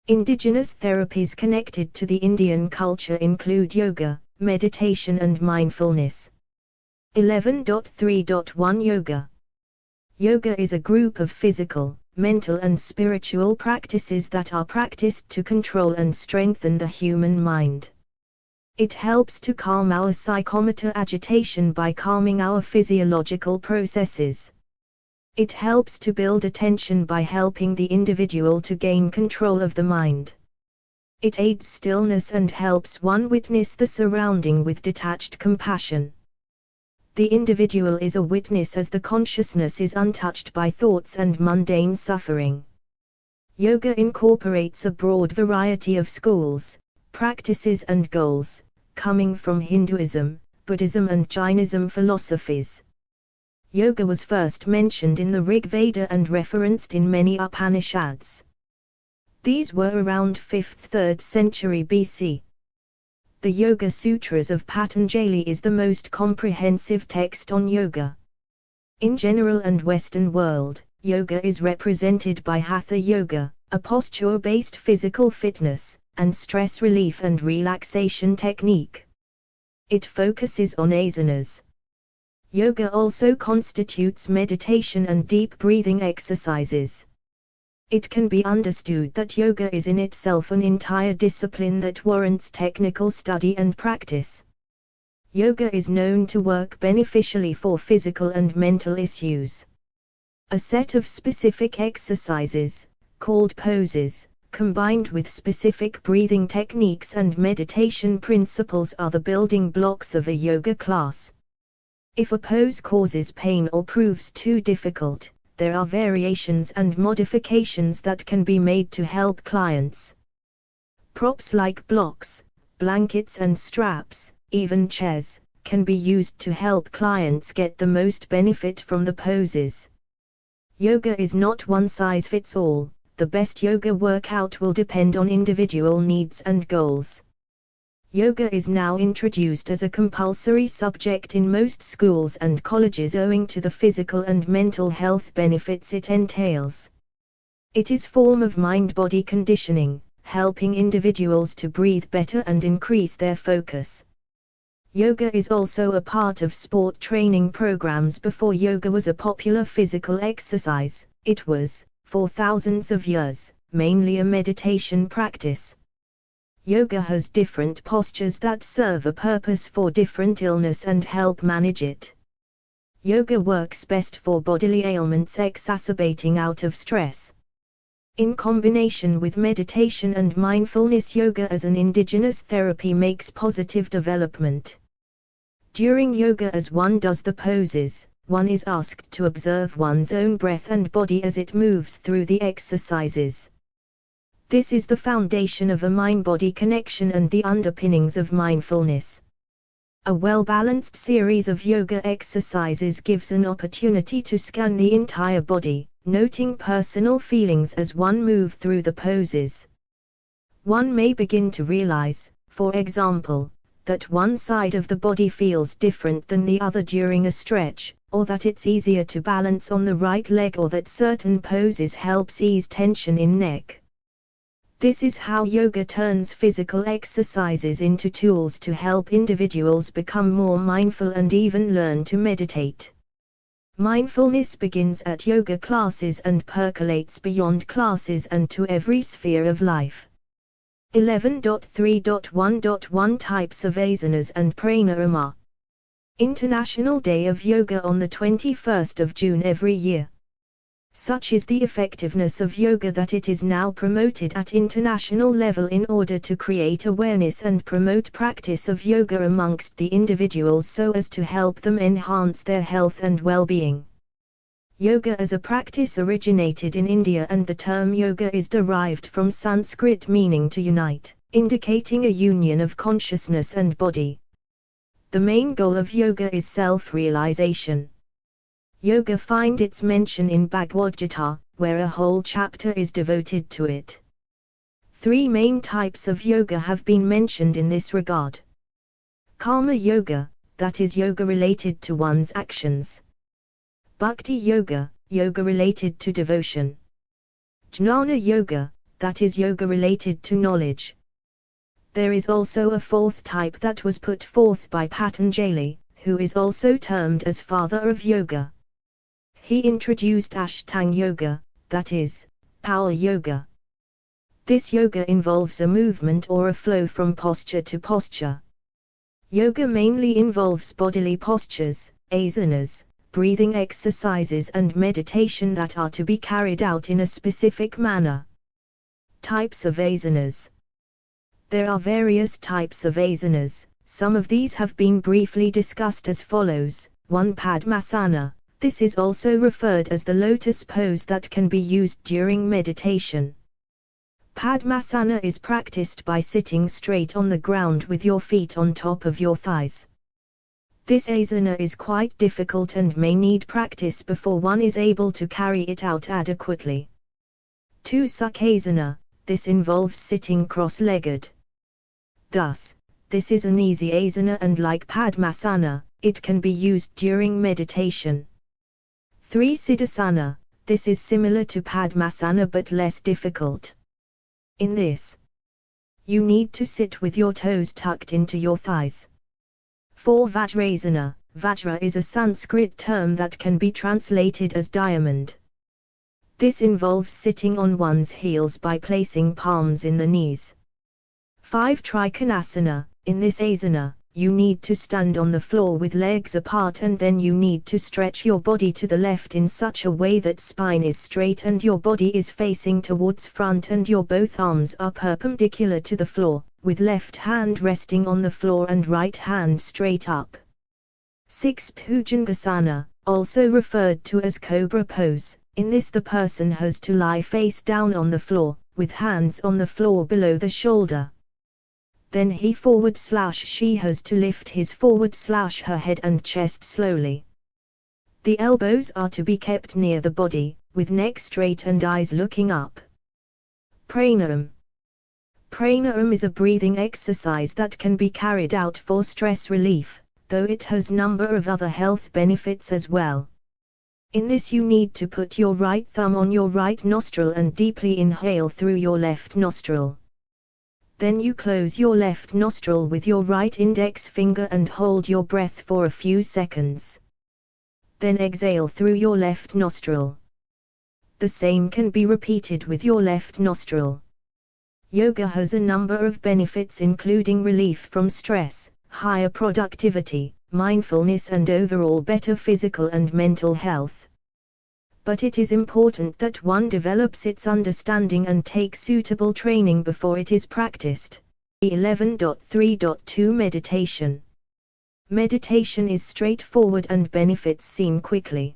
S1: Indigenous therapies connected to the Indian culture include yoga, meditation and mindfulness. 11.3.1 Yoga. Yoga is a group of physical, mental and spiritual practices that are practiced to control and strengthen the human mind. It helps to calm our psychomotor agitation by calming our physiological processes. It helps to build attention by helping the individual to gain control of the mind. It aids stillness and helps one witness the surrounding with detached compassion. The individual is a witness as the consciousness is untouched by thoughts and mundane suffering. Yoga incorporates a broad variety of schools, practices and goals, coming from Hinduism, Buddhism and Jainism philosophies. Yoga was first mentioned in the Rig Veda and referenced in many Upanishads. These were around 5th–3rd century BC. The Yoga Sutras of Patanjali is the most comprehensive text on yoga. In general and Western world, yoga is represented by Hatha Yoga, a posture-based physical fitness, and stress relief and relaxation technique. It focuses on asanas. Yoga also constitutes meditation and deep breathing exercises. It can be understood that yoga is in itself an entire discipline that warrants technical study and practice. Yoga is known to work beneficially for physical and mental issues. A set of specific exercises, called poses, combined with specific breathing techniques and meditation principles are the building blocks of a yoga class. If a pose causes pain or proves too difficult, there are variations and modifications that can be made to help clients. Props like blocks, blankets and straps, even chairs, can be used to help clients get the most benefit from the poses. Yoga is not one size fits all. The best yoga workout will depend on individual needs and goals. Yoga is now introduced as a compulsory subject in most schools and colleges owing to the physical and mental health benefits it entails. It is a form of mind-body conditioning, helping individuals to breathe better and increase their focus. Yoga is also a part of sport training programs. Before yoga was a popular physical exercise, it was, for thousands of years, mainly a meditation practice. Yoga has different postures that serve a purpose for different illness and help manage it. Yoga works best for bodily ailments exacerbating out of stress. In combination with meditation and mindfulness, yoga as an indigenous therapy makes positive development. During yoga, as one does the poses, one is asked to observe one's own breath and body as it moves through the exercises. This is the foundation of a mind-body connection and the underpinnings of mindfulness. A well-balanced series of yoga exercises gives an opportunity to scan the entire body, noting personal feelings as one moves through the poses. One may begin to realize, for example, that one side of the body feels different than the other during a stretch, or that it's easier to balance on the right leg, or that certain poses helps ease tension in neck. This is how yoga turns physical exercises into tools to help individuals become more mindful and even learn to meditate. Mindfulness begins at yoga classes and percolates beyond classes and to every sphere of life. 11.3.1.1 Types of asanas and pranayama. International Day of Yoga on the 21st of June every year. Such is the effectiveness of yoga that it is now promoted at international level in order to create awareness and promote practice of yoga amongst the individuals so as to help them enhance their health and well-being. Yoga as a practice originated in India, and the term yoga is derived from Sanskrit meaning to unite, indicating a union of consciousness and body. The main goal of yoga is self-realization. Yoga finds its mention in Bhagavad Gita, where a whole chapter is devoted to it. Three main types of yoga have been mentioned in this regard. Karma yoga, that is yoga related to one's actions. Bhakti yoga, yoga related to devotion. Jnana yoga, that is yoga related to knowledge. There is also a fourth type that was put forth by Patanjali, who is also termed as father of yoga. He introduced Ashtanga yoga, that is, power yoga. This yoga involves a movement or a flow from posture to posture. Yoga mainly involves bodily postures, asanas, breathing exercises and meditation that are to be carried out in a specific manner. Types of asanas. There are various types of asanas. Some of these have been briefly discussed as follows. 1. Padmasana. This is also referred as the lotus pose that can be used during meditation. Padmasana is practiced by sitting straight on the ground with your feet on top of your thighs. This asana is quite difficult and may need practice before one is able to carry it out adequately. 2. Sukhasana. This involves sitting cross-legged. Thus, this is an easy asana and like Padmasana, it can be used during meditation. 3. Siddhasana. This is similar to Padmasana but less difficult. In this, you need to sit with your toes tucked into your thighs. 4. Vajrasana. Vajra is a Sanskrit term that can be translated as diamond. This involves sitting on one's heels by placing palms in the knees. 5. Trikonasana. In this asana, you need to stand on the floor with legs apart and then you need to stretch your body to the left in such a way that spine is straight and your body is facing towards front and your both arms are perpendicular to the floor, with left hand resting on the floor and right hand straight up. 6. Bhujangasana, also referred to as cobra pose. In this the person has to lie face down on the floor, with hands on the floor below the shoulder. Then she has to lift his her head and chest slowly. The elbows are to be kept near the body, with neck straight and eyes looking up. Pranayam. Pranayam is a breathing exercise that can be carried out for stress relief, though it has number of other health benefits as well. In this you need to put your right thumb on your right nostril and deeply inhale through your left nostril. Then you close your left nostril with your right index finger and hold your breath for a few seconds. Then exhale through your left nostril. The same can be repeated with your left nostril. Yoga has a number of benefits including relief from stress, higher productivity, mindfulness and overall better physical and mental health. But it is important that one develops its understanding and takes suitable training before it is practiced. 11.3.2 Meditation. Meditation is straightforward and benefits seen quickly.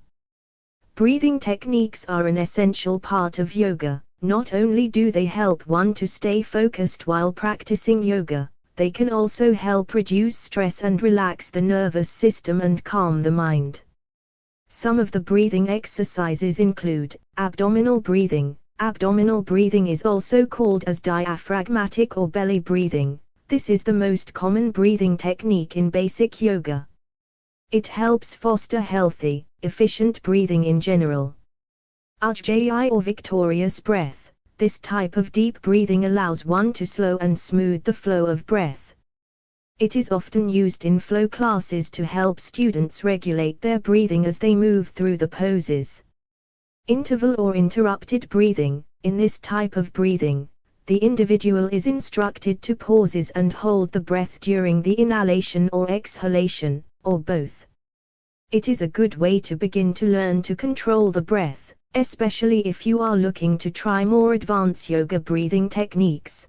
S1: Breathing techniques are an essential part of yoga. Not only do they help one to stay focused while practicing yoga, they can also help reduce stress and relax the nervous system and calm the mind. Some of the breathing exercises include abdominal breathing. Abdominal breathing is also called as diaphragmatic or belly breathing. This is the most common breathing technique in basic yoga. It helps foster healthy, efficient breathing in general. Ujjayi or victorious breath. This type of deep breathing allows one to slow and smooth the flow of breath. It is often used in flow classes to help students regulate their breathing as they move through the poses. Interval or interrupted breathing. In this type of breathing, the individual is instructed to pause and hold the breath during the inhalation or exhalation, or both. It is a good way to begin to learn to control the breath, especially if you are looking to try more advanced yoga breathing techniques.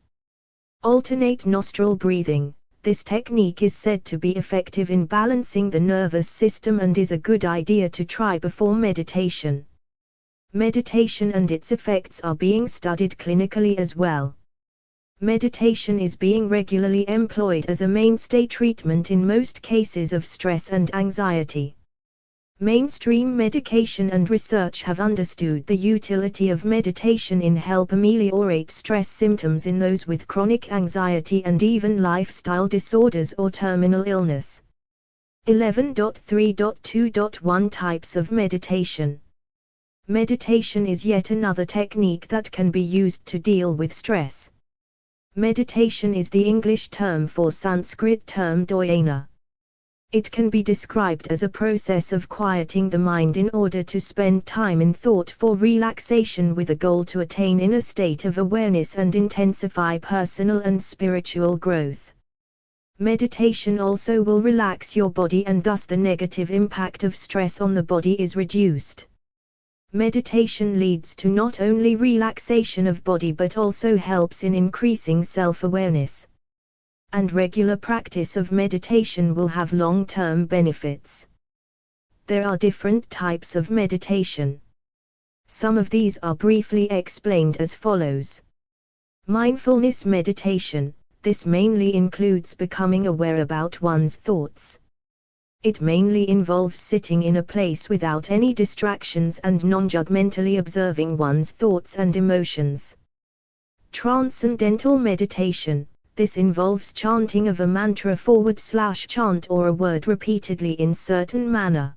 S1: Alternate nostril breathing. This technique is said to be effective in balancing the nervous system and is a good idea to try before meditation. Meditation and its effects are being studied clinically as well. Meditation is being regularly employed as a mainstay treatment in most cases of stress and anxiety. Mainstream medication and research have understood the utility of meditation in help ameliorate stress symptoms in those with chronic anxiety and even lifestyle disorders or terminal illness. 11.3.2.1 Types of meditation. Meditation is yet another technique that can be used to deal with stress. Meditation is the English term for Sanskrit term dhyana. It can be described as a process of quieting the mind in order to spend time in thought for relaxation with a goal to attain inner state of awareness and intensify personal and spiritual growth. Meditation also will relax your body, and thus the negative impact of stress on the body is reduced. Meditation leads to not only relaxation of body but also helps in increasing self-awareness. And regular practice of meditation will have long-term benefits. There are different types of meditation. Some of these are briefly explained as follows. Mindfulness meditation. This mainly includes becoming aware about one's thoughts. It mainly involves sitting in a place without any distractions and non-judgmentally observing one's thoughts and emotions. Transcendental meditation. This involves chanting of a mantra / chant or a word repeatedly in certain manner.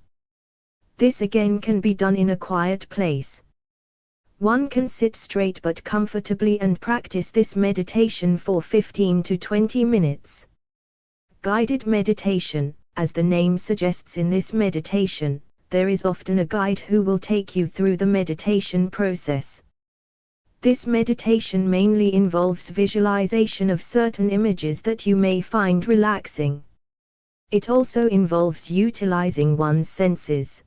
S1: This again can be done in a quiet place. One can sit straight but comfortably and practice this meditation for 15 to 20 minutes. Guided meditation. As the name suggests, in this meditation, there is often a guide who will take you through the meditation process. This meditation mainly involves visualization of certain images that you may find relaxing. It also involves utilizing one's senses.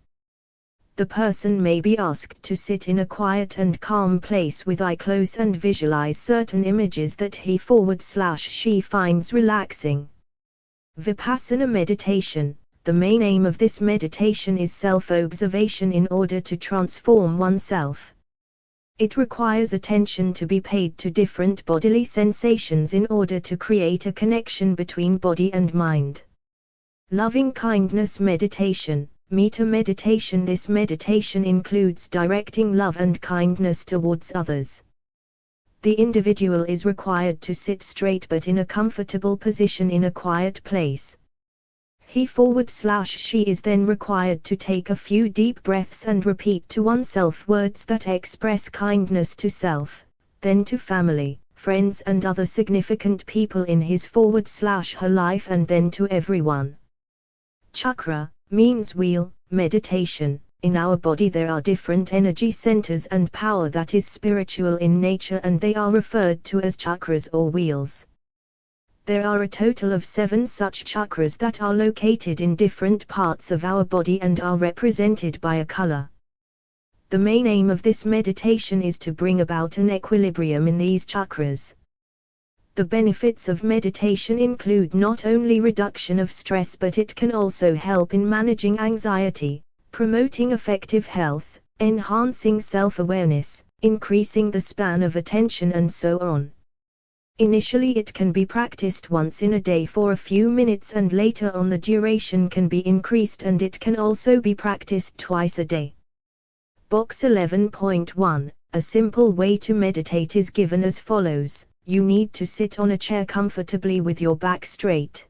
S1: The person may be asked to sit in a quiet and calm place with eyes closed and visualize certain images that he/she finds relaxing. Vipassana meditation. The main aim of this meditation is self-observation in order to transform oneself. It requires attention to be paid to different bodily sensations in order to create a connection between body and mind. Loving kindness meditation. Metta meditation. This meditation includes directing love and kindness towards others. The individual is required to sit straight but in a comfortable position in a quiet place. He/she is then required to take a few deep breaths and repeat to oneself words that express kindness to self, then to family, friends and other significant people in his/her life, and then to everyone. Chakra means wheel meditation. In our body there are different energy centers and power that is spiritual in nature, and they are referred to as chakras or wheels. There are a total of 7 such chakras that are located in different parts of our body and are represented by a color. The main aim of this meditation is to bring about an equilibrium in these chakras. The benefits of meditation include not only reduction of stress, but it can also help in managing anxiety, promoting effective health, enhancing self-awareness, increasing the span of attention, and so on. Initially it can be practiced once in a day for a few minutes, and later on the duration can be increased, and it can also be practiced twice a day. Box 11.1. A simple way to meditate is given as follows. You need to sit on a chair comfortably with your back straight.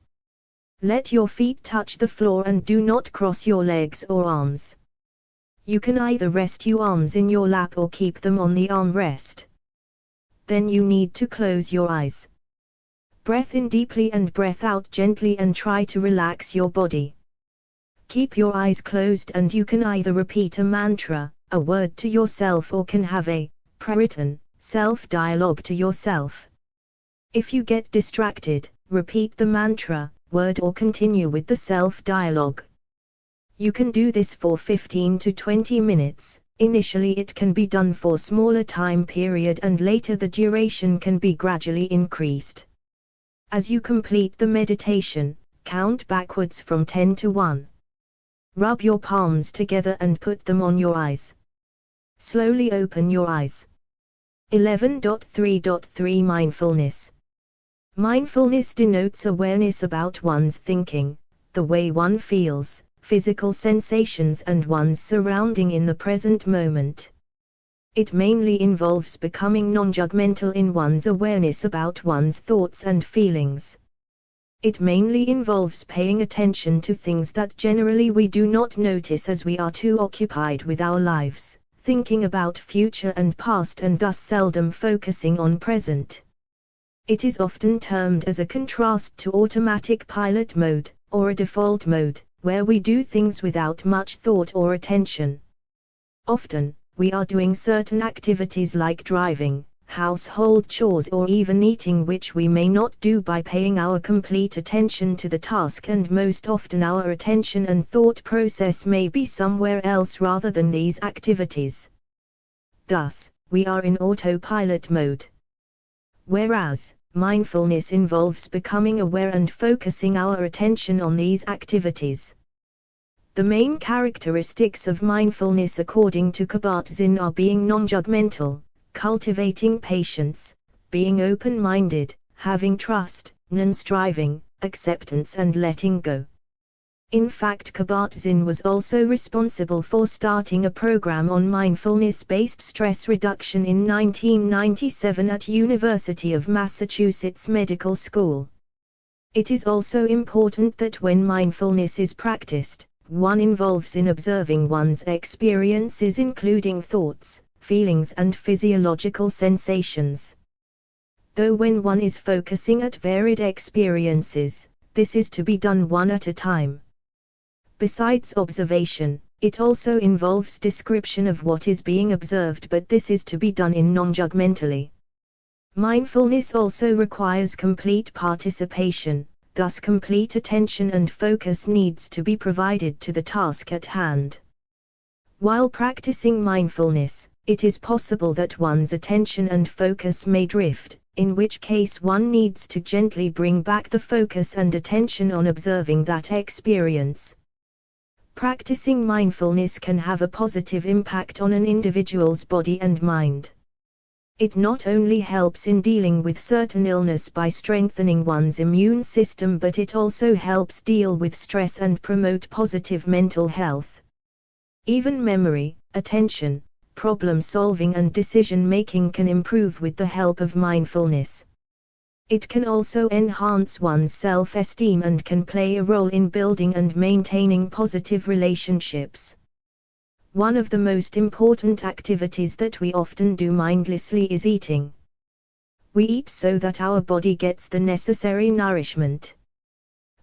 S1: Let your feet touch the floor and do not cross your legs or arms. You can either rest your arms in your lap or keep them on the armrest. Then you need to close your eyes. Breath in deeply and breath out gently and try to relax your body. Keep your eyes closed and you can either repeat a mantra, a word to yourself, or can have a praritan, self-dialogue to yourself. If you get distracted, repeat the mantra, word, or continue with the self-dialogue. You can do this for 15 to 20 minutes. Initially it can be done for smaller time period, and later the duration can be gradually increased. As you complete the meditation, count backwards from 10 to 1. Rub your palms together and put them on your eyes. Slowly open your eyes. 11.3.3 Mindfulness. Mindfulness denotes awareness about one's thinking, the way one feels, physical sensations, and one's surrounding in the present moment. It mainly involves becoming non-judgmental in one's awareness about one's thoughts and feelings. It mainly involves paying attention to things that generally we do not notice as we are too occupied with our lives, thinking about future and past, and thus seldom focusing on present. It is often termed as a contrast to automatic pilot mode, or a default mode, where we do things without much thought or attention. Often, we are doing certain activities like driving, household chores or even eating, which we may not do by paying our complete attention to the task, and most often our attention and thought process may be somewhere else rather than these activities. Thus, we are in autopilot mode. Whereas, mindfulness involves becoming aware and focusing our attention on these activities. The main characteristics of mindfulness according to Kabat-Zinn are being non-judgmental, cultivating patience, being open-minded, having trust, non-striving, acceptance and letting go. In fact, Kabat-Zinn was also responsible for starting a program on mindfulness-based stress reduction in 1997 at University of Massachusetts Medical School. It is also important that when mindfulness is practiced, one involves in observing one's experiences, including thoughts, feelings and physiological sensations. Though when one is focusing at varied experiences, this is to be done one at a time. Besides observation, it also involves description of what is being observed, but this is to be done in non-judgmentally. Mindfulness also requires complete participation, thus complete attention and focus needs to be provided to the task at hand. While practicing mindfulness, it is possible that one's attention and focus may drift, in which case one needs to gently bring back the focus and attention on observing that experience. Practicing mindfulness can have a positive impact on an individual's body and mind. It not only helps in dealing with certain illness by strengthening one's immune system, but it also helps deal with stress and promote positive mental health. Even memory, attention, problem-solving and decision-making can improve with the help of mindfulness. It can also enhance one's self-esteem and can play a role in building and maintaining positive relationships. One of the most important activities that we often do mindlessly is eating. We eat so that our body gets the necessary nourishment.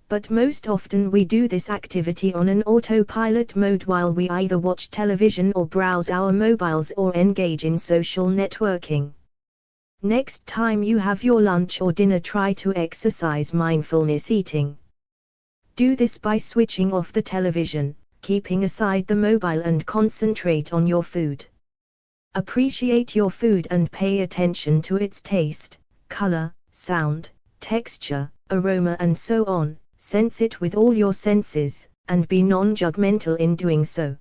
S1: But most often we do this activity on an autopilot mode while we either watch television or browse our mobiles or engage in social networking. Next time you have your lunch or dinner, try to exercise mindfulness eating. Do this by switching off the television, keeping aside the mobile and concentrate on your food. Appreciate your food and pay attention to its taste, color, sound, texture, aroma and so on. Sense it with all your senses, and be non-judgmental in doing so.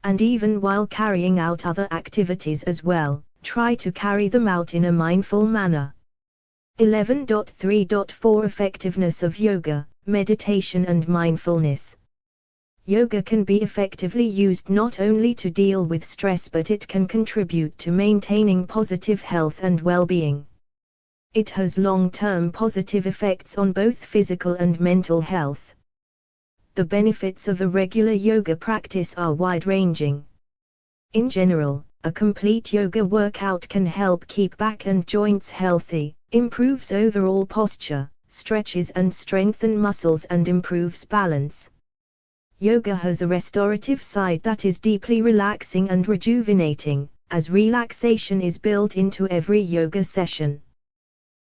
S1: And even while carrying out other activities as well, try to carry them out in a mindful manner. 11.3.4 Effectiveness of yoga, meditation and mindfulness. Yoga can be effectively used not only to deal with stress, but it can contribute to maintaining positive health and well-being. It has long-term positive effects on both physical and mental health. The benefits of a regular yoga practice are wide-ranging. In general, a complete yoga workout can help keep back and joints healthy, improves overall posture, stretches and strengthens muscles and improves balance. Yoga has a restorative side that is deeply relaxing and rejuvenating, as relaxation is built into every yoga session.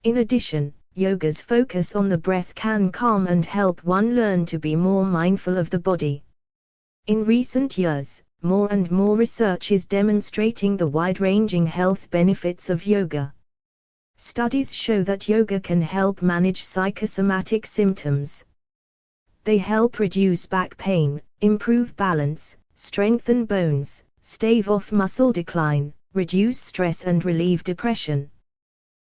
S1: In addition, yoga's focus on the breath can calm and help one learn to be more mindful of the body. In recent years, more and more research is demonstrating the wide-ranging health benefits of yoga. Studies show that yoga can help manage psychosomatic symptoms. They help reduce back pain, improve balance, strengthen bones, stave off muscle decline, reduce stress and relieve depression.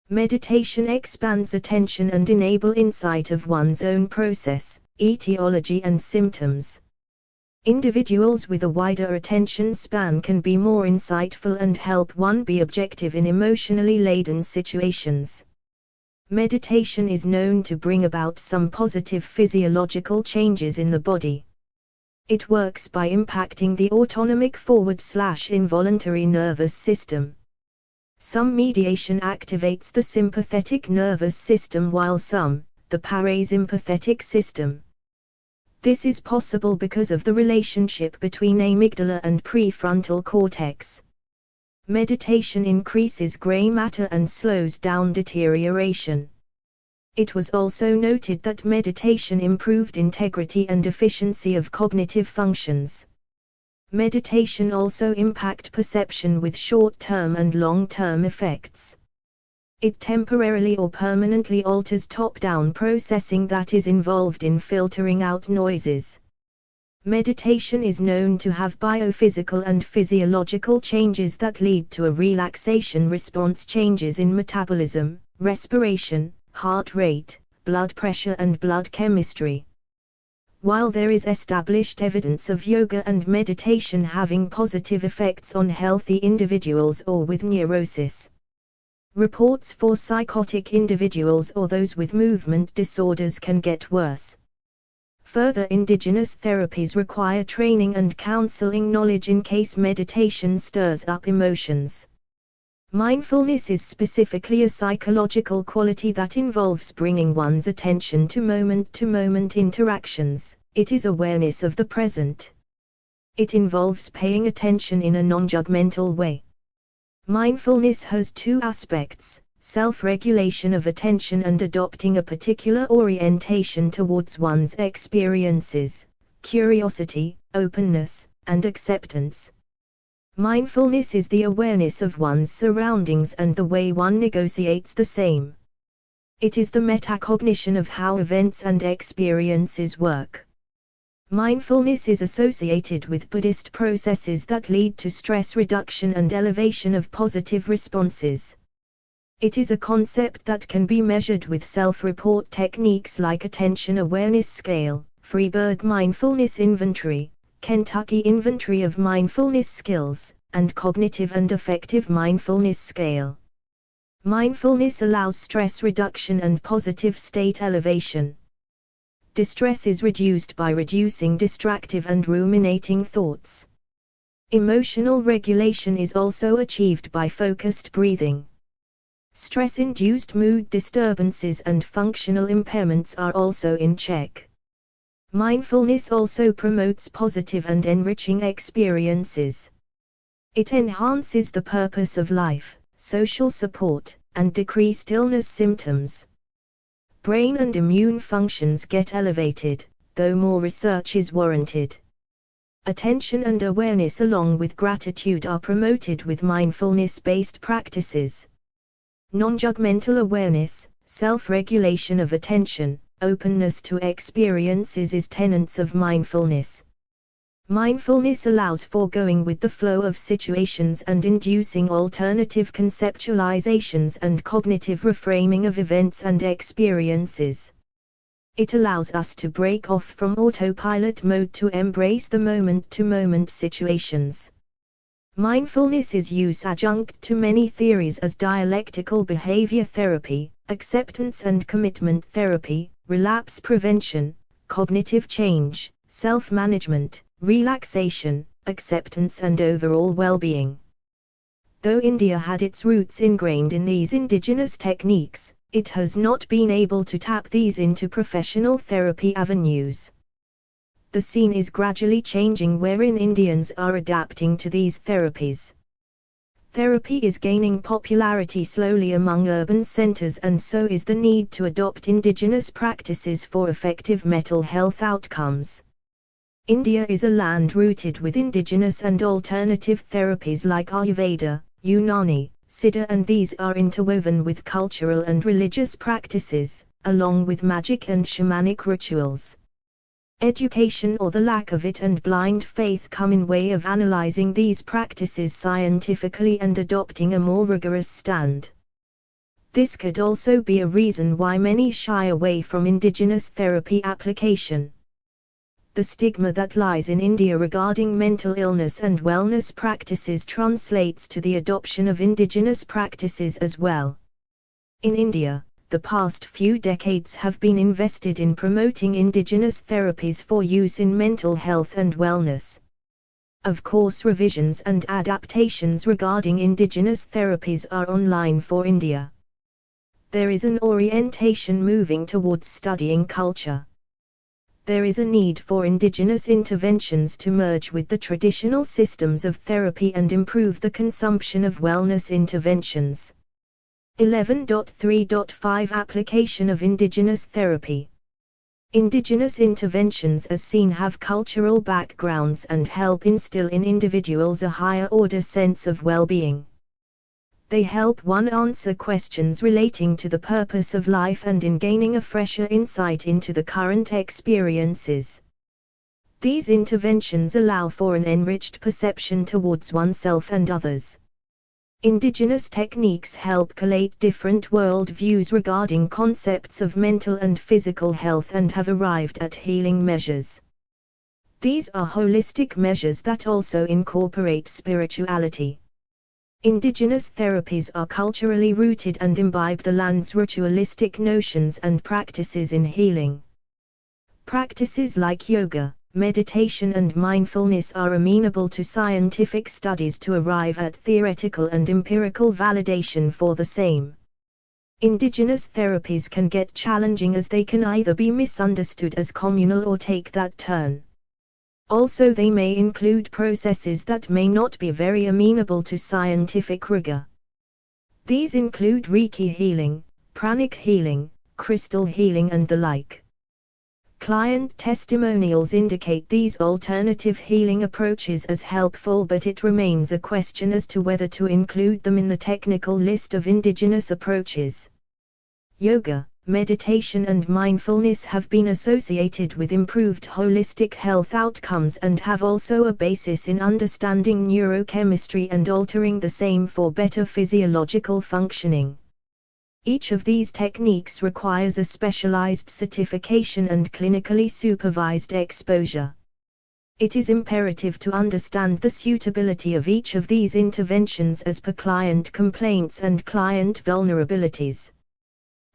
S1: Meditation expands attention and enable insight of one's own process, etiology and symptoms. Individuals with a wider attention span can be more insightful and help one be objective in emotionally laden situations. Meditation is known to bring about some positive physiological changes in the body. It works by impacting the autonomic/involuntary nervous system. Some mediation activates the sympathetic nervous system while some, the parasympathetic system. This is possible because of the relationship between amygdala and prefrontal cortex. Meditation increases gray matter and slows down deterioration. It was also noted that meditation improved integrity and efficiency of cognitive functions. Meditation also impacts perception with short-term and long-term effects. It temporarily or permanently alters top-down processing that is involved in filtering out noises. Meditation is known to have biophysical and physiological changes that lead to a relaxation response, changes in metabolism, respiration, heart rate, blood pressure and blood chemistry. While there is established evidence of yoga and meditation having positive effects on healthy individuals or with neurosis, reports for psychotic individuals or those with movement disorders can get worse. Further, indigenous therapies require training and counseling knowledge in case meditation stirs up emotions. Mindfulness is specifically a psychological quality that involves bringing one's attention to moment-to-moment interactions. It is awareness of the present. It involves paying attention in a non-judgmental way. Mindfulness has two aspects: self-regulation of attention and adopting a particular orientation towards one's experiences, curiosity, openness, and acceptance. Mindfulness is the awareness of one's surroundings and the way one negotiates the same. It is the metacognition of how events and experiences work. Mindfulness is associated with Buddhist processes that lead to stress reduction and elevation of positive responses. It is a concept that can be measured with self-report techniques like Attention Awareness Scale, Freeburg Mindfulness Inventory, Kentucky Inventory of Mindfulness Skills, and Cognitive and Affective Mindfulness Scale. Mindfulness allows stress reduction and positive state elevation. Distress is reduced by reducing distractive and ruminating thoughts. Emotional regulation is also achieved by focused breathing. Stress-induced mood disturbances and functional impairments are also in check. Mindfulness also promotes positive and enriching experiences. It enhances the purpose of life, social support, and decreased illness symptoms. Brain and immune functions get elevated, though more research is warranted. Attention and awareness along with gratitude are promoted with mindfulness-based practices. Non-judgmental awareness, self-regulation of attention, openness to experiences is tenets of mindfulness. Mindfulness allows for going with the flow of situations and inducing alternative conceptualizations and cognitive reframing of events and experiences. It allows us to break off from autopilot mode to embrace the moment-to-moment situations. Mindfulness is used adjunct to many theories as dialectical behavior therapy, acceptance and commitment therapy, relapse prevention, cognitive change, self-management, relaxation, acceptance and overall well-being. Though India had its roots ingrained in these indigenous techniques, it has not been able to tap these into professional therapy avenues. The scene is gradually changing wherein Indians are adapting to these therapies. Therapy is gaining popularity slowly among urban centers, and so is the need to adopt indigenous practices for effective mental health outcomes. India is a land rooted with indigenous and alternative therapies like Ayurveda, Unani, Siddha, and these are interwoven with cultural and religious practices, along with magic and shamanic rituals. Education or the lack of it and blind faith come in way of analyzing these practices scientifically and adopting a more rigorous stand. This could also be a reason why many shy away from indigenous therapy application. The stigma that lies in India regarding mental illness and wellness practices translates to the adoption of indigenous practices as well. In India, the past few decades have been invested in promoting indigenous therapies for use in mental health and wellness. Of course, revisions and adaptations regarding indigenous therapies are online for India. There is an orientation moving towards studying culture. There is a need for indigenous interventions to merge with the traditional systems of therapy and improve the consumption of wellness interventions. 11.3.5 Application of indigenous therapy. Indigenous interventions as seen have cultural backgrounds and help instill in individuals a higher order sense of well-being. They help one answer questions relating to the purpose of life and in gaining a fresher insight into the current experiences. These interventions allow for an enriched perception towards oneself and others. Indigenous techniques help collate different world views regarding concepts of mental and physical health and have arrived at healing measures. These are holistic measures that also incorporate spirituality. Indigenous therapies are culturally rooted and imbibe the land's ritualistic notions and practices in healing. Practices like yoga, meditation and mindfulness are amenable to scientific studies to arrive at theoretical and empirical validation for the same. Indigenous therapies can get challenging as they can either be misunderstood as communal or take that turn. Also, they may include processes that may not be very amenable to scientific rigor. These include Reiki healing, pranic healing, crystal healing and the like. Client testimonials indicate these alternative healing approaches as helpful, but it remains a question as to whether to include them in the technical list of indigenous approaches. Yoga, meditation and mindfulness have been associated with improved holistic health outcomes and have also a basis in understanding neurochemistry and altering the same for better physiological functioning. Each of these techniques requires a specialized certification and clinically supervised exposure. It is imperative to understand the suitability of each of these interventions as per client complaints and client vulnerabilities.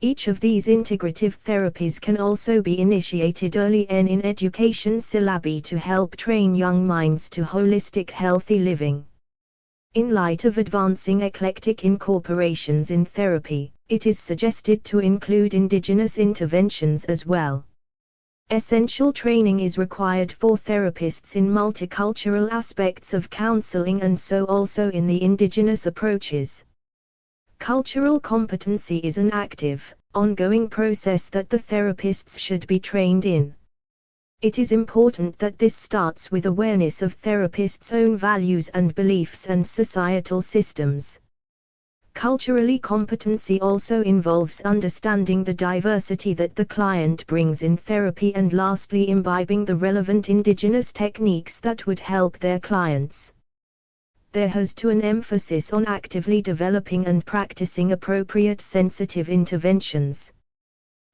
S1: Each of these integrative therapies can also be initiated early in education syllabi to help train young minds to holistic healthy living. In light of advancing eclectic incorporations in therapy, it is suggested to include indigenous interventions as well. Essential training is required for therapists in multicultural aspects of counseling and so also in the indigenous approaches. Cultural competency is an active, ongoing process that the therapists should be trained in. It is important that this starts with awareness of therapists' own values and beliefs and societal systems. Culturally, competency also involves understanding the diversity that the client brings in therapy and lastly imbibing the relevant indigenous techniques that would help their clients. There has to an emphasis on actively developing and practicing appropriate sensitive interventions.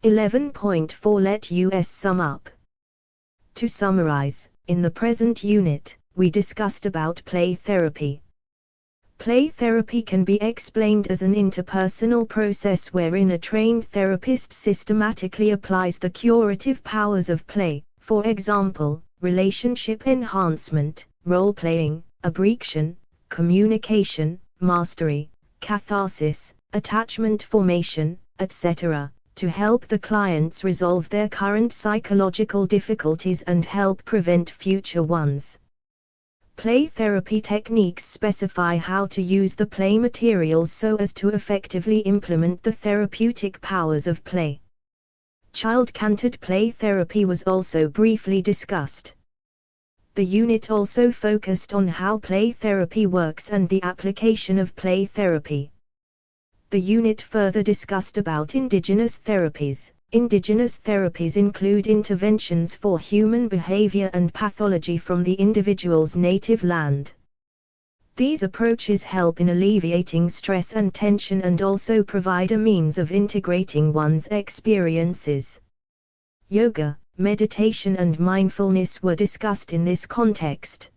S1: 11.4 Let us sum up. To summarize, in the present unit, we discussed about play therapy. Play therapy can be explained as an interpersonal process wherein a trained therapist systematically applies the curative powers of play, for example, relationship enhancement, role-playing, abreaction, communication, mastery, catharsis, attachment formation, etc., to help the clients resolve their current psychological difficulties and help prevent future ones. Play therapy techniques specify how to use the play materials so as to effectively implement the therapeutic powers of play. Child-centered play therapy was also briefly discussed. The unit also focused on how play therapy works and the application of play therapy. The unit further discussed about indigenous therapies. Indigenous therapies include interventions for human behavior and pathology from the individual's native land. These approaches help in alleviating stress and tension and also provide a means of integrating one's experiences. Yoga, meditation and mindfulness were discussed in this context.